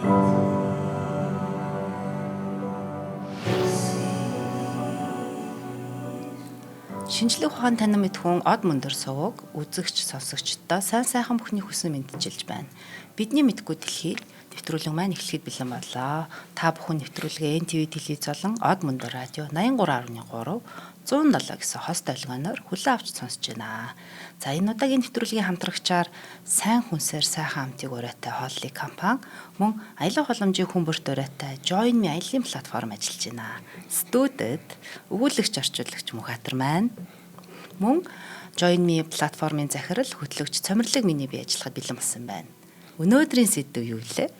Шинжлэх ухаан танин мэдхүүн од мөндөр сувг үзэгч сонсогчдоо сайн сайхан бүхний хүсэн мэдчилж байна. Бидний мэдгүй дэлхий нэвтрүүлэг маань эхлэхэд бэлэн боллоо. Та бүхэн нэвтрүүлгээ NTV телевиз болон од мөндөр радио 83.3 107 гэсэн хост ойлгоноор хүлээн авч сонсож байна. За энэ удаагийн нэвтрүүлгийн хамтрагчаар сайн хүнсээр сайхан амтыг ураатай хооллын компани мөн аялал боломжийн хүмүүрт ураатай Join Me аяллаа платформ ажиллаж байна. Студид өгүүлэгч орчуулагч Мөнхбаатар маань мөн Join Me платформын захирал хөтлөгч Цомирлог миний бие ажиллахад бэлэн болсон байна. Өнөөдрийн сэдв юу вэ?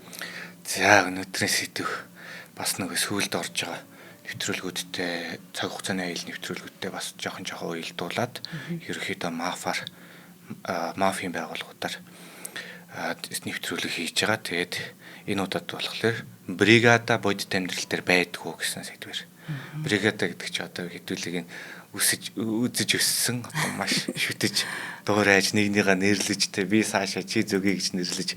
За өнөөдрийн сэдв бас нэг сүүлд орж байгаа нэвтрүүлгүүдтэй цаг хугацааны аялал нэвтрүүлгүүдтэй бас жоохон уялдуулаад ерөөхдөө мафийн байгууллагуудаар нэвтрүүлэг хийж байгаа. Тэгээд энэ удаад болохоор бригада бодит амьдрал дээр байдгүй гэсэн сэдвээр. Бригада гэдэг чинь одоо хэдүүлгийг үзэж өссөн одоо маш шүтэж дуурайж нэгнийгээ нэрлэж тэ би цаашаа чи зүгээ гэж нэрлэж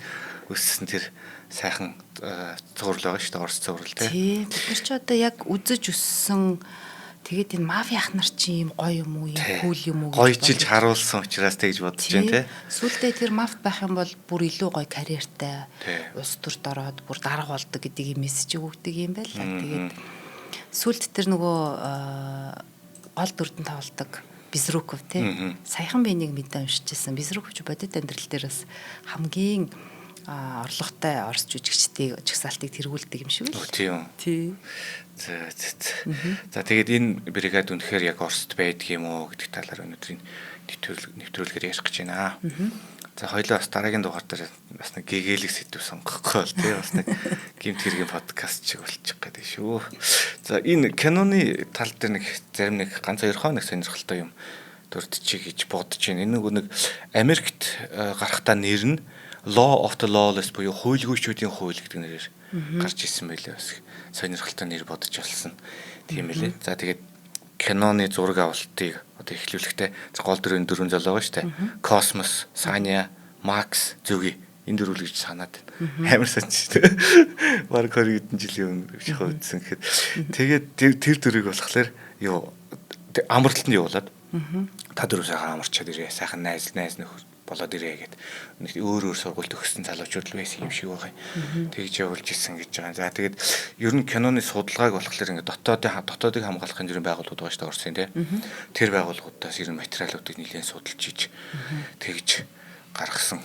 өссөн тэр сайхан цуврал байгаа шүү дээ, орс цуврал тий. Бид нар ч одоо яг үзэж өссөн тэгээд энэ мафи ах нар чи юм гоё юм уу, юм кул юм уу гоёжилж харуулсан учраас тэгж бодож байна тий. Сүүлдээ тэр мафт байх юм бол бүр илүү гоё карьертай улс төрд ороод бүр дарга болдог гэдэг юм мессеж өгдөг юм байл. Тэгээд сүүлд тэр нөгөө гол дүрдэн тавладаг Безруков тий. Саяхан би нэг мэдээ уншижсэн. Безруков ч бодит амьдрал дээр бас хамгийн орлоготой орс жүжигчдийн жагсаалтыг тэргүүлдэг юм шиг үү? Тийм. Тий. За тэгээд энэ бригад үнэхээр яг Оросд байдаг юм уу гэдэг талаар өнөөдрийн нэвтрүүлгээр ярих гэж байна. За хоёлоо бас дараагийн дугаар дээр бас нэг гэгээлэг сэдв сонгохгүй бол тий бас нэг гимт хэргийн подкаст шиг болчих гэдэг шүү. За энэ киноны тал дээр нэг зарим нэг ганц хоёр хоног сонирхолтой юм дурдчих гэж бодож байна. Энэ нэг Америкт гарахтаа нэр нь Law of the Lawless буюу хуульгүйчүүдийн хууль гэдэг нэрээр гарч ирсэн байлээ. Бас сонирхолтой нэр бодож олсон. Тийм ээ. За тэгээд киноны зураг авалтыг одоо эхлүүлэхдээ гол дөрвөн залуу байгаа шүү дээ. Космос, Саня, Макс, Зүги энэ дөрвөл гэж санаад байна. Амар сонч шүү дээ. Бараг 20 хэдэн жилийн өмнө шахаа үзсэн гэхэд тэгээд тэр дөрвийг болохоор юу амралтанд явуулаад та дөрөв сайхан амарчаад ирээ. Сайхан найз нөхөр болоод ирээ гэд өөр сургуульд өгсөн залуучууд л байсан юм шиг байгаа юм. Тэгж явуулж исэн гэж байгаа. За тэгээд ер нь киноны судалгааг болохоор ингээд дотоодыг хамгаалах хэмжээний байгууллагууд байгаа шүү дээ Орсын тий. Тэр байгууллагуудаас ер нь материалуудыг нэлээд судалж иж тэгж гаргасан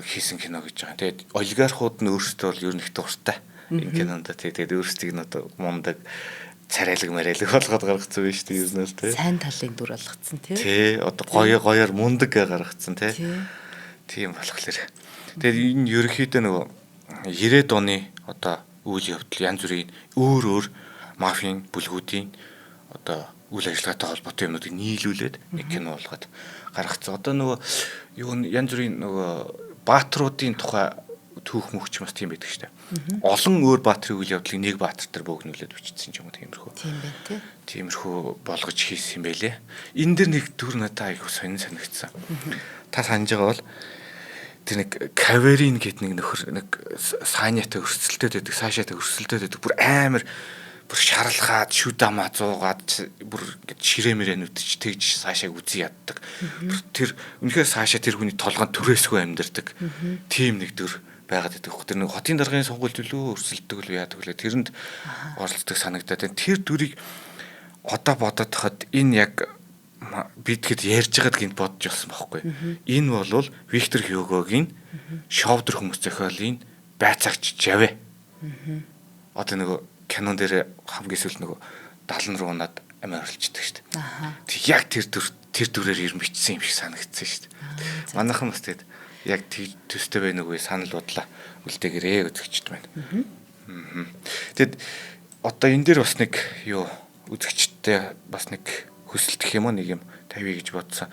хийсэн кино гэж байгаа. Тэгээд олигархууд нь өөрсдөө бол ер нь их дуртай энэ кинонд тэгээд өөрсдийг нь одоо мундаг царайлаг болгоод гаргацсан байж тээ ер нь л тий. Сайн талын дүр болгоцсон тий. Тий, одоо гоёор мундаг гаргацсан тий. Тийм болохоор. Тэгээд энэ ерөнхийдөө нөгөө 90-ад оны одоо үйл явдал янз бүрийн өөр мафийн бүлгүүдийн одоо үйл ажиллагаатай холбоотой юмнуудыг нийлүүлээд нэг кино болгоод гаргацсан. Одоо нөгөө юу янз бүрийн нөгөө баатруудын тухай түүх мөхч бас тийм байдаг шүү дээ. Олон өөр баатрын үйл явдлыг нэг баатар дээр бөөгнүүлээд бичсэн юм тиймэрхүү. Тийм байна тий. Тиймэрхүү болгож хийсэн юм байлээ. Энэ дэр нэг төр надад айгу санагдсан. Та санаж байгаа бол тэр нэг Каверин гэдэг нэг нөхөр нэг Санятай өрсөлдөд байдаг, Сашатай өрсөлдөд байдаг. Бүр амар бүр шарлахаад, шүдамаа зуугаад бүр ингэ ширэмэрэ нүдч тэгж Сашааг үзий яддаг. Тэр үнэхээр Саша тэр хүний толгойн түрээсгүй амьдэрдэг. Тийм нэг дөр байгаад байдаг. Тэр нэг хотын даргын сонгуульд үлээ өрсөлдөг л яадаг лээ. Тэрэнд оролцдог санагдаад байна. Тэр дүрийг одоо бодоод хахад энэ яг бидгэд ярьж байгаад гинт бодож болсон байхгүй. Энэ бол Виктор Хьюгогийн шовдор хүмүүс зохиолын байцаагч Жавэ. Одоо нөгөө кинон дээр хамгийн сүүл нөгөө 70 руу унаад амиа орлцдог шүү дээ. Тэг яг тэр дүрээр ирэн бичсэн юм шиг санагдсан шүү дээ. Манайхан бас тэгэд яг төстэй байна уу санал бодлоо үлдээгээрээ үзэгчд байна. Тэгэд одоо энэ дээр бас нэг юу үзэгчдтэй бас нэг хүсэлт гэх юм уу нэг юм тавья гэж бодсон.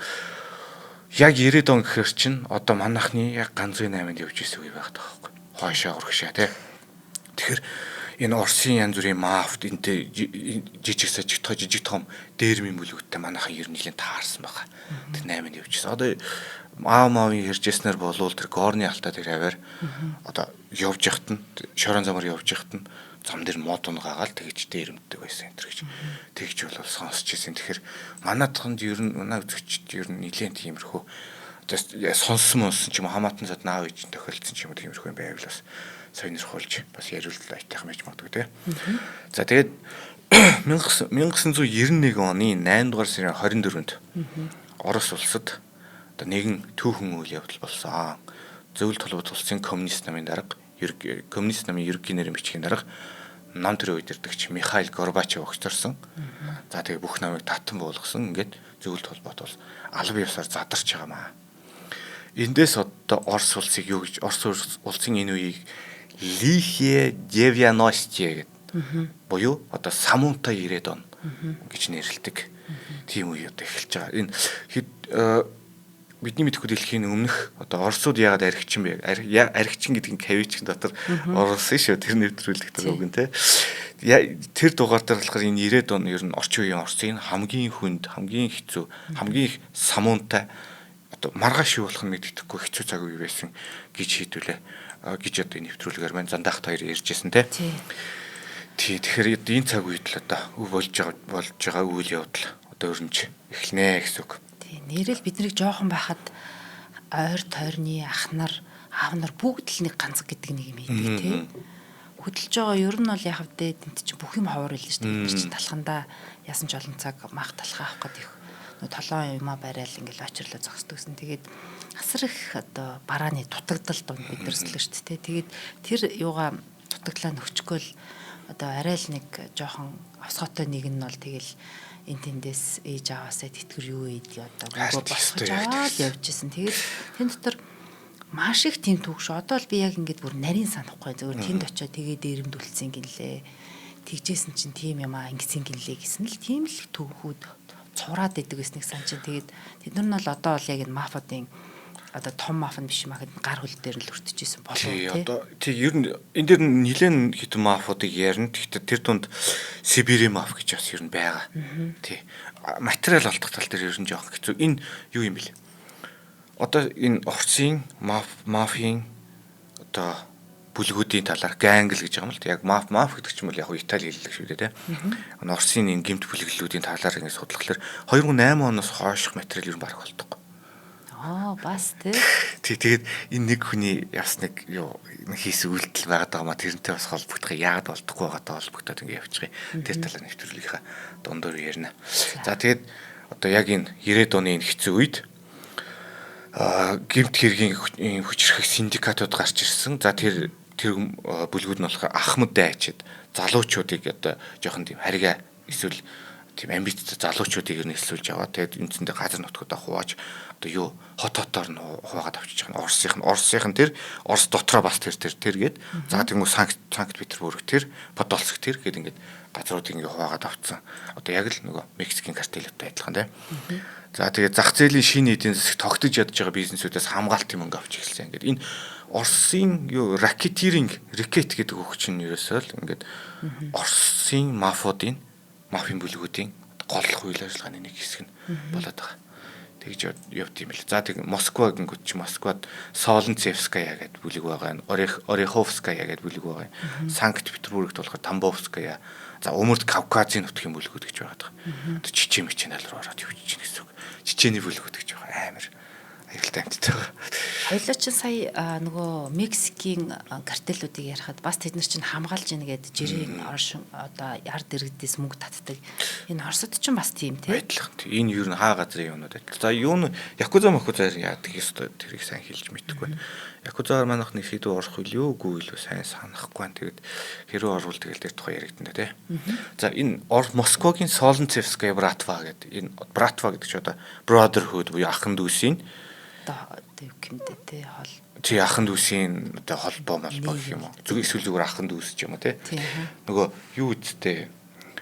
Яг 90-ад он гэхэр чинь одоо манайхны яг ганцын 8-нд явж исэн үе байгаад байгаа байхгүй. Хойшоо урагшаа тий. Тэгэхээр энэ Оросын янз бүрийн мафт энтэй жижиг том дээрмийн бүлгүүдтэй манайхан ер нь нэлийн таарсан байгаа. Тэр 8-нд явчихсан. Одоо маавын хэржсэнээр болвол тэр горны алтаа тэр аваар одоо явж яхад нь шорон замаар явж яхад нь зам дээр мод унгагаал тэгж дээрмддэг байсан энэ гэж. Тэгж бол сонсч ирсэн. Тэгэхээр манайханд ер нь манай үзэгчд ер нь нэлийн тиймэрхүү сонссон ч юм уу хамаатан зад наав ээж тохиолдсон ч юм уу тиймэрхүү юм байвал бас сонирхолж бас яриулт айтайхан байж магадгүй те. За тэгээд 1991 оны 8 дугаар сарын 24-нд Орос улсад одоо нэгэн түүхэн үйл явдал болсон. Зөвлөлт толгойд улсын коммунист намын дарга коммунист намын ерөнхий нэрийн бичгийн дарга нам төрийн удирдагч Михаил Горбачев огцорсон. За тэгээ бүх намыг татан буулгасан. Ингээд зөвлөлт холбоот бол албан ёсоор задарч байгаамаа. Эндээс одоо Орос улсыг юу гэж Орос улсын энэ үеийг Лихие 90-е гэдэг буюу одоо самуунтай 90 он гэж нэрлэдэг. Тийм үе одоо эхэлж байгаа. Энэ бидний мэдхгүй дэлхийн өмнөх одоо Оросууд яагаад аригчин бэ? Аригчин гэдэг нь кавичн дотор Орос шүү. Тэр нэвтрүүлэх үг нь те. Тэр дугаар дээр болохоор энэ 90 он ер нь орчин үеийн Оросын хамгийн хүнд, хамгийн хэцүү, хамгийн их самуунтай одоо маргааш юу болох нь мэддэхгүй хэцүү цаг үе байсан гэж хийдүүлээ. Гэж одоо энэ нэвтрүүлгээр маань зандаахт хоёр ярьжсэн те. Тий. Тэгэхээр энэ цаг үед л одоо болж байгаа үйл явдал одоо өрнөж эхэлнэ гэсэн үг. Тий. Нэрэл биднийг жоохон байхад ойр тойрны ах нар, аав нар бүгд л нэг ганц гэдэг нэг юм хийдэг тий. Хөдөлж байгаа ер нь бол яг хэвдээ тент чи бүх юм ховор хэлж штэ. Бид чинь талхандаа ясан ч олон цаг мах талхаа авах гэдэг толгой юмаа барайл ингээл очирлоо зогсдогсэн. Тэгээд асар их одоо барааны дутагдал дунд бидэрслээ шүү дээ. Тэгээд тэр юугаа дутагдлаа нөхчгөөл одоо арай л нэг жоохон осготой нэг нь бол тэгэл энэ тэндээс ээж аваасаа тэтгэр юу ийдээ одоо гоо босгож аваад явжсэн. Тэгээд тэн дотор маш их тийм түүш. Одоо л би яг ингээд бүр нарийн санахгүй зөвөр тэнд очиод тэгээд дээрэмдүүлсэн гинлээ. Тэгжсэн чинь тийм юм аа ингэсэн гинлээ гэсэн л тийм л түүхүүд цураад идэг гэснэг сан чинь тэгээд тэд нар нь бол одоо бол яг энэ мафиадын одоо том мафиан биш юм аа гэд гар хөл дээр л өртөжсэн болов тий. Одоо тий ер нь энэ дээр нэлээд хитэн мафиадыг ярина. Гэхдээ тэр дунд Сибирийн маф гэж бас ер нь байгаа. Тий. Материал олдох тал дээр ер нь жоох хэцүү. Энэ юу юм бэл? Одоо энэ Оросын мафийн одоо бүлгүүдийн талаар гангл гэж байгаа юм л яг маф гэдэг ч юм бол яг Итали хэллэг шүү дээ тийм. Оросын энэ гэмт бүлэглэлүүдийн талаар ингэ судлахлаар 2008 оноос хойших материал ер нь барах болдог. Бас тий. Тэгээд энэ нэг хүний яс нэг юу хийсэн үйлдэл байгаад байгаа маа тэрнтэй бас холбогдох яагаад болдохгүй байгаатай холбогдоод ингэ явчихъя. Тэр талаар нэвтрүүлгийнхаа дундуур ярина. За тэгээд одоо яг энэ 90-ад оны энэ хэцүү үед гэмт хэргийн хүчрэх синдикатууд гарч ирсэн. За тэр бүлгүүд нь болохоор Ахмад дайчид залуучуудыг одоо жоохон тийм харьгаа эсвэл тийм амбицтай залуучуудыг нэлсүүлж аваад тэгээд үндсэндээ газар нутгуудаа хувааж одоо юу хотоор нь хуваагаад авчиж байгаа. Оросынх нь тэр Орос дотроо бас тэр гээд за тэгмүү Санкт Петербург тэр Подольск тэр гээд ингээд газруудыг ингээ хуваагаад авцсан. Одоо яг л нөгөө Мексикийн картелтэй адилхан тийм. За тэгээд зах зээлийн шинэ эдийн засаг тогтож ядж байгаа бизнесүүдээс хамгаалтын мөнгө авч эхэлсэн. Ингээд энэ Оросын юу ракет гэдэг үг чинь ерөөсөө л ингээд Оросын мафиадын бүлгүүдийн голлох үйл ажиллагааны нэг хэсэг нь болоод байгаа. Тэгж явд юм л. За тэг Москва гингүүд чи Москвад Солонцевская гэдэг бүлэг байгаа. Ореховская гэдэг бүлэг байгаа. Санкт Петербургт болохоор Тамбовская. За Өмнөд Кавказын нутгийн бүлгүүд гэж байгаа. Одоо Чичен руу ороод явж чинь гэсэн үг. Чичений бүлгүүд гэж байгаа. Амар аюултай амттай байгаа. Хоёлоо ч сая нөгөө Мексикийн картелүүдийг ярихад бас тэд нар чинь хамгаалж ийн гэдэг жирийн оршин одоо ард иргэдээс мөнгө татдаг. Энэ Оросд ч бас тийм тийм. Адилхан. Энэ юу н хаа газрын юмнууд адил. За юу н Якуза яадаг ёстой тэрийг сайн хэлж мэдхгүй байна. Якузаар манайх нэг шийдвэр орох үйл үгүй илүү сайн санахгүй байна. Тэгээд хэрэг орвол тэгэл тэр тухай яригдана тий. За энэ Москвагийн Солонцевская братва гэдэг энэ братва гэдэг чинь одоо brotherhood буюу ахын дүүсийн одоо гэмдэ тий хол. Тий ахын дүүсийн одоо холбоо гэх юм уу. Эсвэл зүгээр ахын дүүс ч юм уу тий. Нөгөө юу үсттэй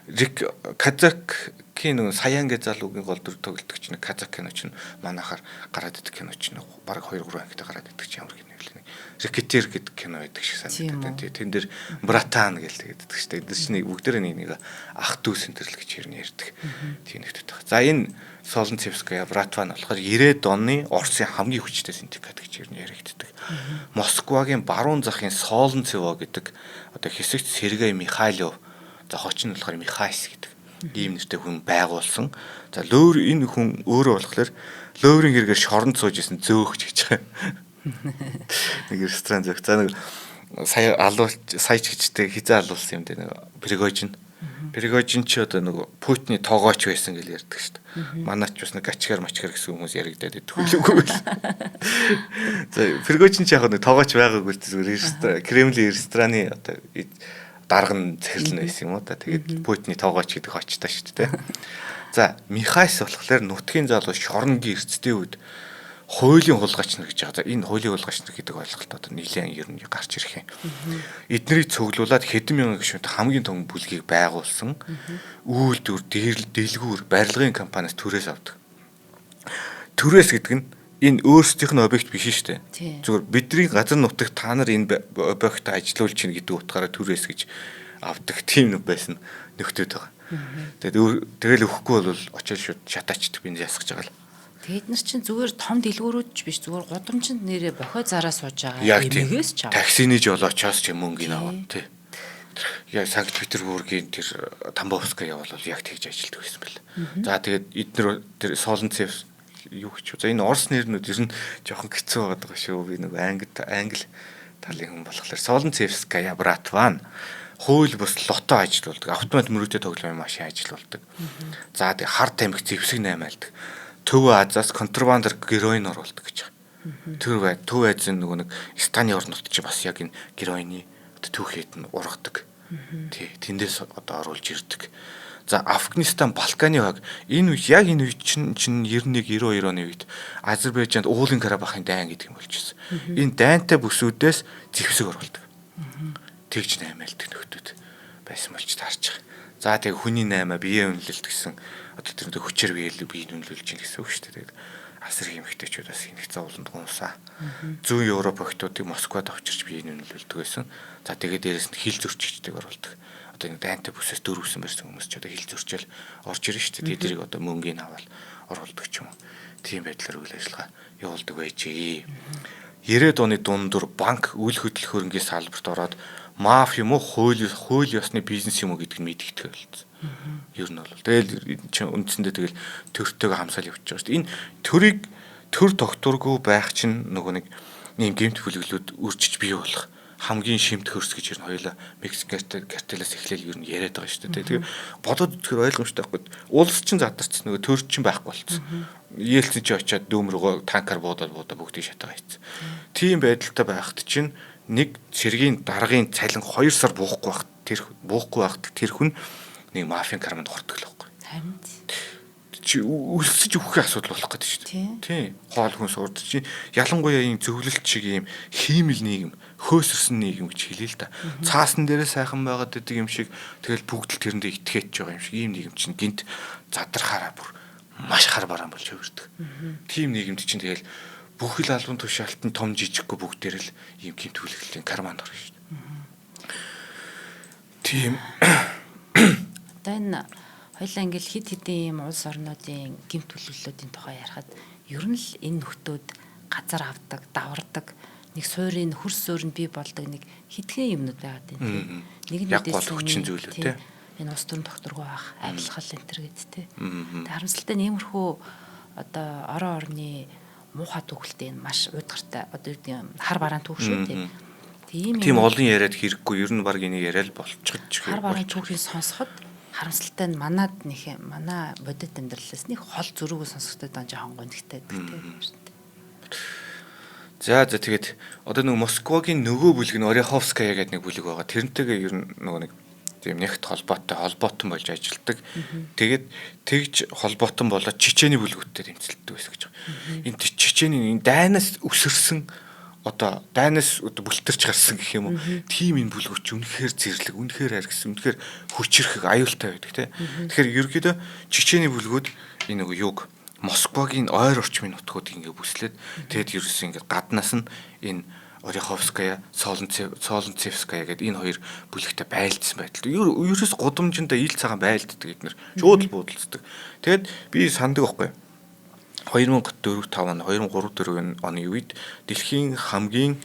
Казакийн нөгөө Саян гэж залуугийн гол дүр тоглолтог чинь Казак кино чинь манайхаар гараад идэх кино чинь баг 2-3 ангитай гараад идэх чинь ямар кино вэ? Рекетер гэдэг кино байдаг шиг санагдаад байна. Тэн дээр Братан гэлдэг шүү дээ. Эдгээр чинь бүгдээр нэг ах дүү сэнтэрл гэж хэрнээ ярьдаг. Тийм нэгтэй байна. За энэ Солонцевская Братва нь болохоор 90-ад оны Оросын хамгийн хүчтэй синдикат гэж хэрнээ яригддаг. Москвагийн баруун захын Солонцево гэдэг одоо хэсэгт Сергей Михайлов, за хочин нь болохоор Михайс гэдэг ийм нэртэй хүн байгуулсан. За лөөр энэ хүн өөрөө болохоор лөөрийн хэрэгээр шоронд сууж исэн зөөгч гэж байгаа. Нэг ресторан зөөх. За нэг сая ч гэжтэй хизээ алуулсан юм дээ нэг Пригожин. Пригожин ч одоо нэг Путиний тоогооч байсан гэж ярьдаг шүү дээ. Манайч бас нэг гачгаар мачгаар гэсэн хүмүүс яригадаад төлөвгүй байл. За Пригожин ч яг нэг тоогооч байгаагүй зүгээр Кремлийн рестораны одоо дарга нь захирлан байсан юм уу та. Тэгээд Путиний тоогооч гэдэг очтой шүү дээ. За Михайс болохоор нутгийн залуу шоронгийн эрсдийн үед хуулийн хулгайч нар гэж байгаа. За энэ хуулийн хулгайч нар гэдэг ойлголт одоо нэлээд ер нь гарч ирэх юм. Эднэрийг цуглуулад хэдэн мянган гишүүнтэй хамгийн том бүлгийг байгуулсан. Үйлдвэр, дэлгүүр, барилгын компаниас төрөөс авдаг. Төрөөс гэдэг нь энэ өөрсдийнх нь объект биш шүү дээ. Зүгээр бидний газар нутагт та нар энэ объектыг ажилуулж чинь гэдэг утгаараа төрөөс гэж авдаг тийм нэг байсан нөхдөд байгаа. Тэгэл өгөхгүй бол очиж шууд шатаачдаг би ясгаж байгаа л. Тэгэд нар чинь зүгээр том дэлгүүрүүд ч биш зүгээр годамжинд нэрээ бохоо зараа сууж байгаа эмэгээс ч аваа. Таксины жолоочоос ч мөнгө аваа тий. Яг Санкт Петербургийн тэр Тамбовская явбал яг тэгж ажилтдаг байсан бэл. За тэгээд эднэр тэр Солонцев юу гэж. За энэ Орос нэрнүүд ер нь жоохон хэцүү байгаа шүү. Би нэг англи талын хүн болохоор Солонцевская Братва хууль бус лото ажилуулдаг. Автомат мөрөгтэй тоглоомын машин ажилуулдаг. За тэгээд хар тамхи зэвсэг наймаалдаг. Төв Азаас контрабандаар героин оруулдаг гэж байгаа. Төв Азийн нөгөө нэг Станы орнот чи бас яг энэ героины түүхийд нь ургадаг. Тий, тэндээс одоо оруулж ирдэг. За Афганистан, Балканы хог энэ үе яг энэ үе чинь 91 92 оны үед Азербайджанд уулын Карабахын дайн гэдэг юм болчихсон. Энэ дайнтай бүсүүдээс зэвсэг оруулдаг. Тэгж наймаалдаг нөхдүүд байсан болж таарч байгаа. За тэгээ хүний наймаа биеэ үнэлэлт гэсэн одоо тэр хүчээр биеийг үнэлүүлж чинь гэсэн үг шүү дээ. Асар хэмхтэйчүүд бас энэх зовлонд гунсаа. Зүүн Европ охтуудыг Москвад авчирч биеийг үнэлүүлдэг байсан. За тэгээ дээрэс нь хил зөрчигчдэг оруулдаг. Одоо нэг дайнтай бүсээс дөрвсөн байсан хүмүүс ч одоо хил зөрчил орж ирэн шүү дээ. Тэднийг одоо мөнгөний аваад оруулдаг ч юм уу. Тийм байдлаар үйл ажиллагаа явуулдаг байжээ. 90-ад оны дундуур банк үйл хөдлөл хөрөнгөний салбарт ороод маф юм уу хууль ёсны бизнес юм уу гэдгийг мэдгэдэг болсон. Ер нь бол тэгэл чинь үндсэндээ тэгэл төртөөгөө хамсаал явуулж байгаа шүү дээ. Энэ төрийг төр тогтургүй байх чинь нөгөө нэг ийм гэмт бүлэглүүд үржиж бий болох хамгийн шимт хөрс гэж ер нь хоёулаа Мексик картелээс эхлээл ер нь яриад байгаа шүү дээ. Тэгээ бодоод үзэхээр ойлгомжтой байхгүй. Улс чинь задарч нөгөө төр чинь байхгүй болцсон. Ээлцэн чи очиад дүүмрөгөө танкар буудаад бүгдийг шатгаа хийцэн. Тийм байдалтай байхад чинь нэг цэргийн даргын цалин 2 сар буухгүй байхад тэр хүн нэг мафийн карманд хортдог л байхгүй. Харин чи үлсэж өгөх асуудал болох гэдэг шүү дээ. Тийм. Хоол хүн сурд чи ялангуяа ийм зөвлөлт шиг ийм хиймэл нийгэм, хөөсөрсөн нийгэм гэж хэлээ л да. Цаасан дээрээ сайхан байгаад байдаг юм шиг тэгэл бүгд л тэрэндээ итгээч байгаа юм шиг ийм нийгэм чинь гинт задрахаараа бүр маш хар бараан болж хөвөрдөг. Тийм нийгэмд чинь тэгэл бүхэл албан тушаалтан том жижиггүй бүгдээр л ийм гинт хүлээлтийн карманд орно шүү дээ. Тийм. Одоо энэ хоёлаа ингээл хид хидийн ийм улс орнуудын гэмт төлөвлөлтийн тухай ярихад ер нь л энэ нөхдүүд газар авдаг, давардаг, нэг суурийн хөрс суурь нь бий болдог нэг хитгэн юмнууд байгаад байна. Нэг нь дэс хүчин зүйлүүд те. Энэ ус төрн докторгүй байх, амьсгал энэ төр гэд те. Тэгээд харамсалтай нэмэрхүү одоо орон орны муухай төгөлтэй энэ маш уйдгартай одоо юу гэдэг хар бараан түүх шүү те. Тийм олон яриад хэрэггүй ер нь баг энийг яриад болчихж хар бараан түүхийг сонсоход харамсалтай нь манай бодит амьдралаас нэг хол зөрүүгөө сонсохтой дан жоохон гонхтой байдаг тийм. За тэгээд одоо нэг Москвагийн нөгөө бүлэг нь Ореховская гэдэг нэг бүлэг байгаа. Тэрнтэйгээ ер нь нөгөө нэг тийм нэгт холбоотон болж ажилладаг. Тэгээд тэгж холбоотон болоод Чечений бүлгүүдтэй тэмцэлддэг байсан гэж байгаа. Энэ Чечений энэ дайнаас өсөрсөн одоо дайнаас бүлтэрч гарсан гэх юм уу. Тим энэ бүлгүүч үнэхээр зэрлэг, үнэхээр аргис, үнэхээр хүчрэхэг, аюултай байдаг тийм. Тэгэхээр ерөөдөө Чечений бүлгүүд энэ нөгөө юг Москвагийн ойр орчмын нутгуудыг ингээ бүслээд тэгээд ерөөсөө ингээ гаднаас нь энэ Ореховская, Солонцевская гэдэг энэ хоёр бүлэгтэй байлдсан байдал. Ерөөс гудамжиндаа ил цагаан байлддаг эднэр. Шууд л буудалцдаг. Тэгэд би санддаг байхгүй. 2004-5 он 2003-4 оны үед дэлхийн хамгийн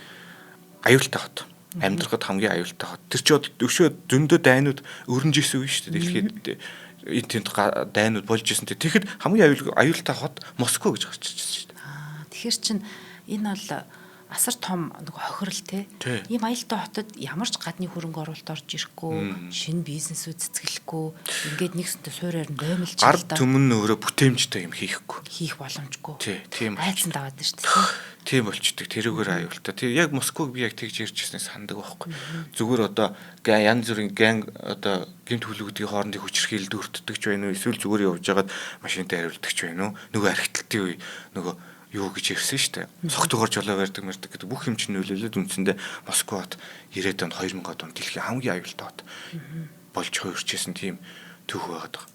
аюултай хот. Амьдрахад хамгийн аюултай хот. Тэр чи өшөө зөндөө дайнууд өрнж исэн үе шүү дээ. Дэлхийд тэнд дайнууд болж исэн. Тэгэхэд хамгийн аюултай хот Москва гэж гарч ирсэн шүү дээ. Тэгэхээр чин энэ бол асар том нэг хохирол те. Ийм аюултай хотод ямар ч гадны хөрөнгө оруулалт орж ирэхгүй, шинэ бизнесүүд цэцгэлэхгүй, ингээд нэгсэнтэй суурьаар нь боомлж ард түмэн өөрөө бүтээмжтэй юм хийхгүй. Хийх боломжгүй. Тийм. Айцсан даваад байна шүү дээ. Тийм болчдөг. Тэрүүгээр аюултай. Тэр яг Москвыг би яг тэгж ярьжсэнээс сандаг байхгүй. Зүгээр одоо янз бүрийн gang одоо гэмт хүлэгдгийн хоорондын хүчирхийлэлд өртдөг ч байна уу? Эсвэл зүгээр явж байгаад машинтай хариулдаг ч байна уу? Нөгөө архитектийн үе нөгөө юу гэж ярьсан шүү дээ. Согтгоор жолоо барьдаг гэдэг бүх юм чинь нөлөөлөд үндсэндээ Москвад 90-ад онд 2000-ад онд дэлхийн хамгийн аюултай хот болж хувирчсэн тийм түүх байгаад байгаа.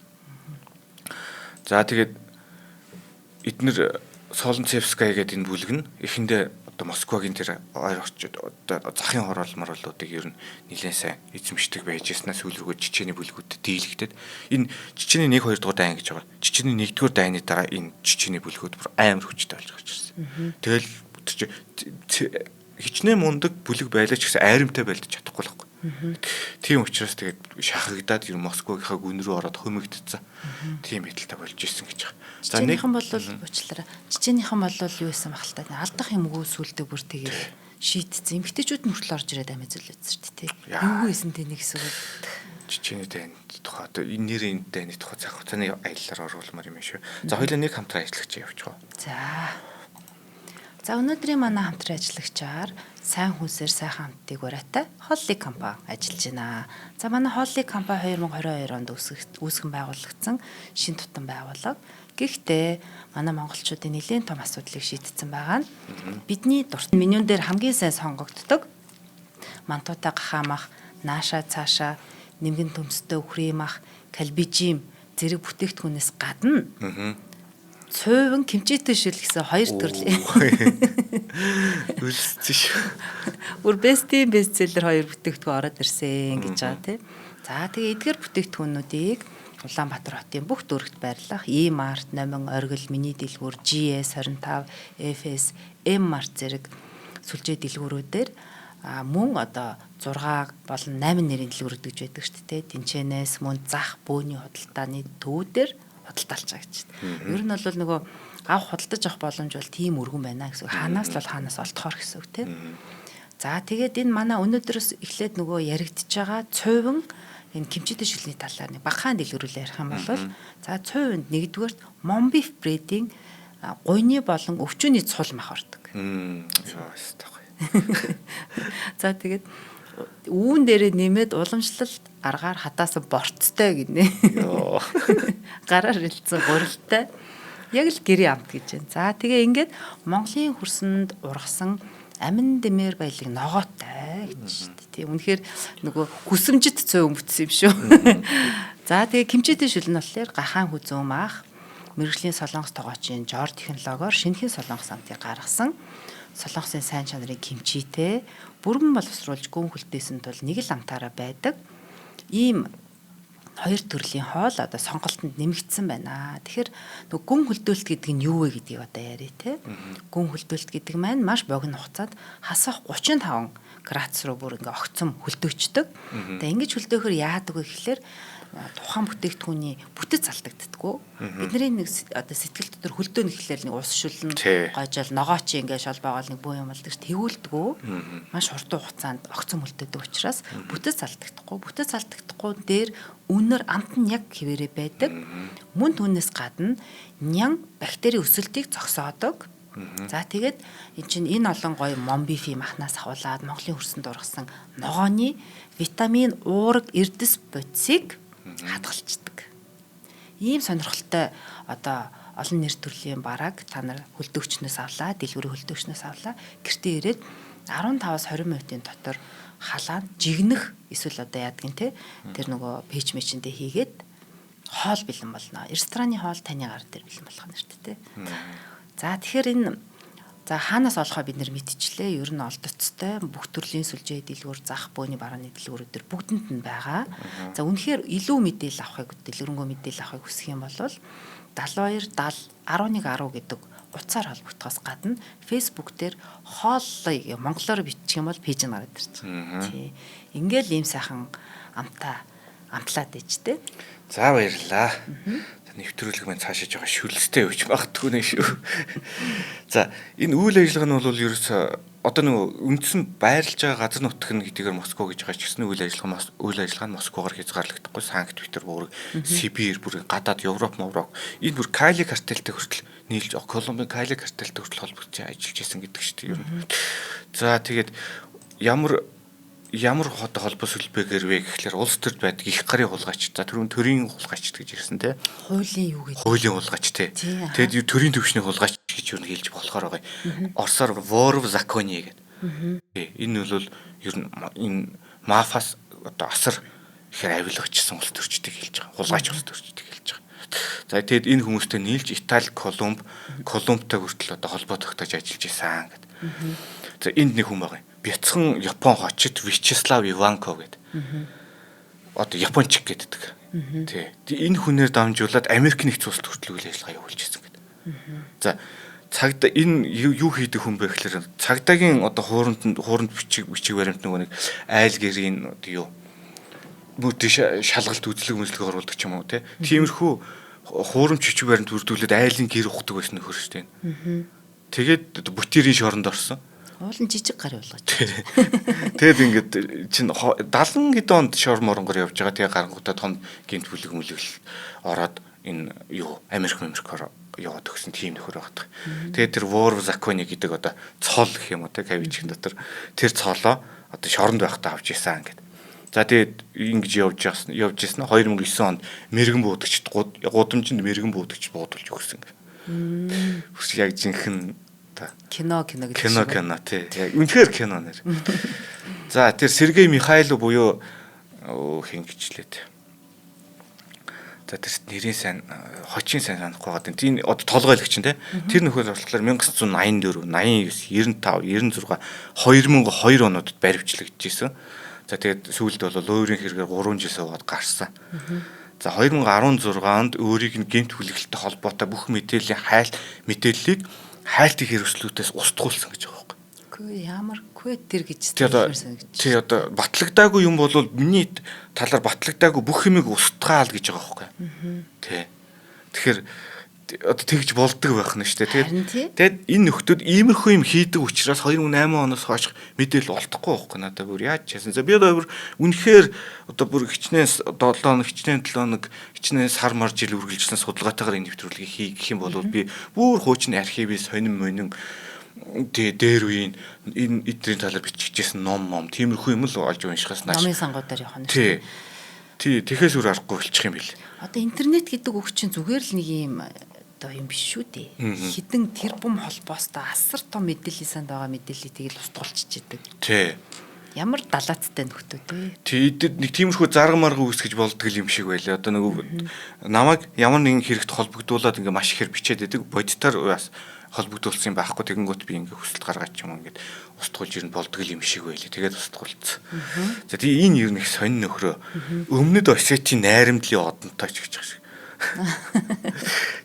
За тэгээд эднэр Солонцевская гэдэг энэ бүлэг нь эхэндээ одоо Москвагийн тэр ойр орчид одоо захын хороол моролуудыг ер нь нэлээд сайн эзэмшдэг байж яснаас сүүл рүү Чечений бүлгүүдэд дийлэгдээд энэ Чечений 1-2 дугаар дайн гэж байгаа. Чечений 1-р дайны дараа энэ Чечений бүлгүүд бүр амар хүчтэй болж гарч ирсэн. Тэгэл хичнээн мундаг бүлэг байлаа ч гэсэн айрамтай байлдаж чадахгүй л байхгүй. Тийм учраас тэгээд шахагдаад ер нь Москвагийнхаа гүн рүү ороод хөмөгдсөн. Тийм хэдэлтэй болж ирсэн гэж байгаа. За нэгэн бол уучлаарай. Чеченийхэн бол юу байсан бахалтай. Алдах юмгүй сүлдэг бүр тэгээд шийтцэн. Эмэгтэйчүүд нь хүртэл орж ирээд амиа зүлээдсэн шүү дээ. Юу байсан те нэг хэсэг. Чечений дайны тухай одоо энэ нэрийн дайны тухай цаг хугацааны аяллаар оруулмаар юм шүү. За хоёулаа нэг хамтран ажиллаж явж байгаа. За өнөөдрийн манай хамтран ажиллагчаар сайн хүнсээр сайхан хамтдыг ураатай Холли компани ажиллаж байна. За манай Холли компани 2022 онд үүсгэн байгуулагдсан шинэ тутам байгууллага. Гэхдээ манай монголчуудын нэлээд том асуудлыг шийдсэн байгаа нь бидний дуртай менюн дээр хамгийн сайн сонгогддог мантуутай гахаамах, нааша цааша, нэмгэн төмстэй үхриймах, калбижим зэрэг бүтээгдэхүүнээс гадна цөөвөн кимчитэй шил гэсэн хоёр төрлийн. Үлссэн шүү. Бүр бестийн бестселлер хоёр бүтээгдэхүүн ороод ирсэн гэж байгаа тийм. За тэгээ эдгээр бүтээгдэхүүнүүдийг Улаанбаатар хотын бүх дүүрэгт байрлах E-Mart, Номин, Оргил, Миний дэлгүүр, GS 25, FS, M-Mart зэрэг сүлжээ дэлгүүрүүдээр мөн одоо 6 болон 8 нэрийн дэлгүүрүүд гэж байдаг шүү дээ. Тэнчэнээс мөн зах бөөний худалдааны төвүүдээр худалдаалж байгаа гэж байна. Ер нь бол нөгөө авах худалдаж авах боломж бол тийм өргөн байна гэсэн. Хаанаас л бол хаанаас олдохоор гэсэн үг тийм. За тэгээд энэ манай өнөөдрөөс эхлээд нөгөө яригдж байгаа цөөвөн энэ кимчитэй шүлний талаар нэг багахан дэлгэрүүлээ ярих юм бол за цөөвөнд нэгдүгээрт Monbeef Bread-ийн гуйны болон өвчүүний цул мах ордог. За тэгээд үүн дээрээ нэмээд уламжлалт аргаар хатаасан борцтой гинэ. Гараар хэлсэн гурилтай. Яг л гэрээ амт гэж байна. За тэгээ ингээд Монголын хөрсөнд ургасан амин дэмэр баялаг ногоотой гэж шүү дээ. Тийм үнэхээр нөгөө хүсэмжит цөөн бүтсэн юм шүү. За тэгээ кимчитэй шүлэн болохоор гахаан хүзүүн мах, мэргэжлийн солонгос тогоочийн жор технологиор шинэхэн солонгос амтыг гаргасан. Солонгосын сайн чанарын кимчитэй бүрэн боловсруулж гүн хөлтөөсөн тул нэг л амтаараа байдаг. Ийм хоёр төрлийн хоол одоо сонголтод нэмэгдсэн байна. Тэгэхээр нөгөө гүн хөлдөөлт гэдэг нь юу вэ гэдгийг одоо яриа те. Гүн хөлдөөлт гэдэг маань маш богино хугацаанд хасах 35 градус руу бүр ингээ огцом хөлдөөчдөг. Тэгээ ингэж хөлдөөхөр яадаг вэ гэхэлэр тухайн бүтээгдэхүүний бүтэц алдагддаггүй. Бидний нэг одоо сэтгэл дотор хөлдөө нэхлээр нэг ус шүлэн гойжол ногоочи ингээ шол байгаал нэг бөө юм болдог ш тэгүүлдэггүй. Маш хурдан хугацаанд огцом хөлдөөдөг учраас бүтэц алдагдахгүй. Бүтэц алдагдахгүй дээр үнээр амт нь яг хэвээрээ байдаг. Мөн түүнээс гадна нян бактери өсөлтийг зогсоодог. За тэгээд энэ олон гоё Monbeef-ийн махнаас ахуулаад Монголын хөрсөнд ургасан ногооны витамин уурэг эрдэс бодисыг хадгалцдаг. Ийм сонирхолтой одоо олон нэр төрлийн бараг та нар хөлдөөгчнөөс авлаа, дэлгүүрийн хөлдөөгчнөөс авлаа. Гэртээ ирээд 15-аас 20 минутын дотор халаанд жигнэх эсвэл одоо яадгийн те тэр нөгөө пэйж мэчэндээ хийгээд хоол бэлэн болно. Рестораны хоол таны гар дээр бэлэн болох нь шүү дээ те. За тэгэхээр энэ За хаанаас олохоо бид нэр мэдчихлээ. Ер нь олдоцтой бүх төрлийн сүлжээ дэлгүүр, зах бөөний барааны дэлгүүрүүд төр бүгдэнд нь байгаа. За үнэхээр илүү мэдээлэл авахыг, дэлгэрэнгүй мэдээлэл авахыг хүсэх юм бол 72 70 1110 гэдэг утсаар холбогдохоос гадна Facebook дээр хооллыг монголоор бичих юм бол пэйж нь гараад ирж байгаа. Тий. Ингээл ийм сайхан амтлаад ээжтэй. За баярлалаа. Нэвтрүүлэг маань цаашиж байгаа шүлстэй явж магадгүй нэ шүү. За энэ үйл ажиллагаа нь бол ерөөсөө одоо нөгөө үндсэн байрлаж байгаа газар нутг нь хэдийгээр Москва гэж байгаа ч гэсэн үйл ажиллагаа нь Москвагаар хязгаарлагдахгүй Санкт Петербург, Сибирь, бүр гадаад Европ, энэ бүр Кайли картелтэй хүртэл нийлж Колумбийн Кайли картелтэй хүртэл холбогдож ажиллаж исэн гэдэг шүү дээ ер нь. За тэгээд ямар холбоо сүлбэгээр вэ гэхлээр улс төрд байдаг их гарын хулгайч. За түрүүн төрийн хулгайч гэж ирсэн те. Хуулийн юу гэж? Хуулийн хулгайч те. Тэгэд төрийн төвшний хулгайч гэж юу хэлж болохоор байгаа. Орсоор воров закони гэдэг. Энэ бол ер нь энэ мафиас одоо асар ихээр авилгачсан улс төрчдийг хэлж байгаа. Хулгайч улс төрчдийг хэлж байгаа. За тэгэд энэ хүмүүстэй нийлж Итали, Колумбтай хүртэл одоо холбоо тогтоож ажиллаж исэн гэдэг. За энд нэг хүн байгаа. Бяцхан Япон хочид Вячеслав Иванков гэдэг. Одоо Япончик гэдэг. Тий. Энэ хүнээр дамжуулаад Америк нэгдсэн улсад хүртэл үйл ажиллагаа явуулж ирсэн гэдэг. За цагдаа энэ юу хийдэг хүн бэ гэхээр цагдаагийн одоо хууранд бичиг баримт нөгөө нэг айл гэрийн одоо юу бүгд шалгалт үзлэг оруулдаг ч юм уу тий. Тиймэрхүү хуурамч бичиг баримт бүрдүүлээд айлын гэр ухдаг байсан нөхөр шүү дээ. Тэгээд бүтээрийн шоронд орсон. Уулын жижиг гар болгож. Тэгэд ингээд чин 70 хэд онд шор моронгор явж байгаа. Тэгээ гарангуудаа том гинт бүлэг ороод энэ юу Америкоор яваад өгсөн тийм нөхөр байдаг. Тэгээд тэр воров закони гэдэг одоо цол гэх юм уу те кавичгийн дотор тэр цолоо одоо шоронд байхдаа авч исэн ингээд. За тэгээд ингэж явж ирсэн 2009 онд мэрэгэн буудагчд гудамжинд мэрэгэн буудагч буудулж өгсөн. Хүс яг жинхэнэ кино гэдэг. Кино тий. Үнэхээр кино нэр. За тэр Сергей Михайлов буюу хин гिचлээд. За тэр нэрийн сайн хочин сайн санахгүй байгаа. Тийм одоо толгойлогч нь тий. Тэр нөхөр болохоор 1984, 89, 95, 96, 2002 онуудад баривчлагдчихсэн. За тэгээд сүүлд бол өөрийн хэрэгээр 3 жил суугаад гарсан. За 2016 онд өөрийг нь гэмт хүлээлттэй холбоотой бүх мэдээллийг хайлтын хэрэгслүүдээс устгуулсан гэж байгаа байхгүй. Үгүй ямар квет тэр гэж санагдсан. Тий одоо батлагдаагүй юм бол миний талаар батлагдаагүй бүх юмыг устгаал гэж байгаа байхгүй. Тий. Тэгэхээр одоо тэгж болдог байх нь шүү дээ. Тэгээд энэ нөхдүүд иймэрхүү юм хийдэг учраас 2008 оноос хойш мэдээлэл олдохгүй байхгүй надад бүр яаж часан. За би одоо бүр үнэхээр одоо бүр хичнээн 7 хоног, хичнээн 7 хоног, хичнээн сар мар жил үргэлжлэн судалгаатайгаар энэ нэвтрүүлгийг хийх юм бол би бүр хуучин архивээс сонин дээр үеийн энэ эдрийн талаар биччихсэн ном тиймэрхүү юм л олж уншихаас нааш. Номын сангуудаар явах нь. Тий. Тэгэхээс өөр аргагүй болчих юм бэл. Одоо интернет гэдэг үг чинь зүгээр л нэг юм одоо юм биш шүү дээ. Хідэн тэрбум холбоостой асар том мэдээллийн санд байгаа мэдээллийг тэгэл устгуулчихдаг. Тий. Ямар далаацтай нөхдүүд вэ? Тий, нэг тиймэрхүү зарга марга үүсгэж болдго юм шиг байлаа. Одоо нөгөө намайг ямар нэгэн хэрэгт холбогдуулаад ингээ маш ихээр бичээд байдаг. Бодитоор бас холбогдуулсан юм байхгүй. Тэгэнгүүт би ингээ хүсэлт гаргаад ч юм ингээд устгуулж ирнэ болдго юм шиг байлаа. Тэгээд устгуулсан. За тий энэ ер нь их сонин нөхрөө. Өмнөд Осетийн найрамдлын одонтой ч гэж байгаа шиг.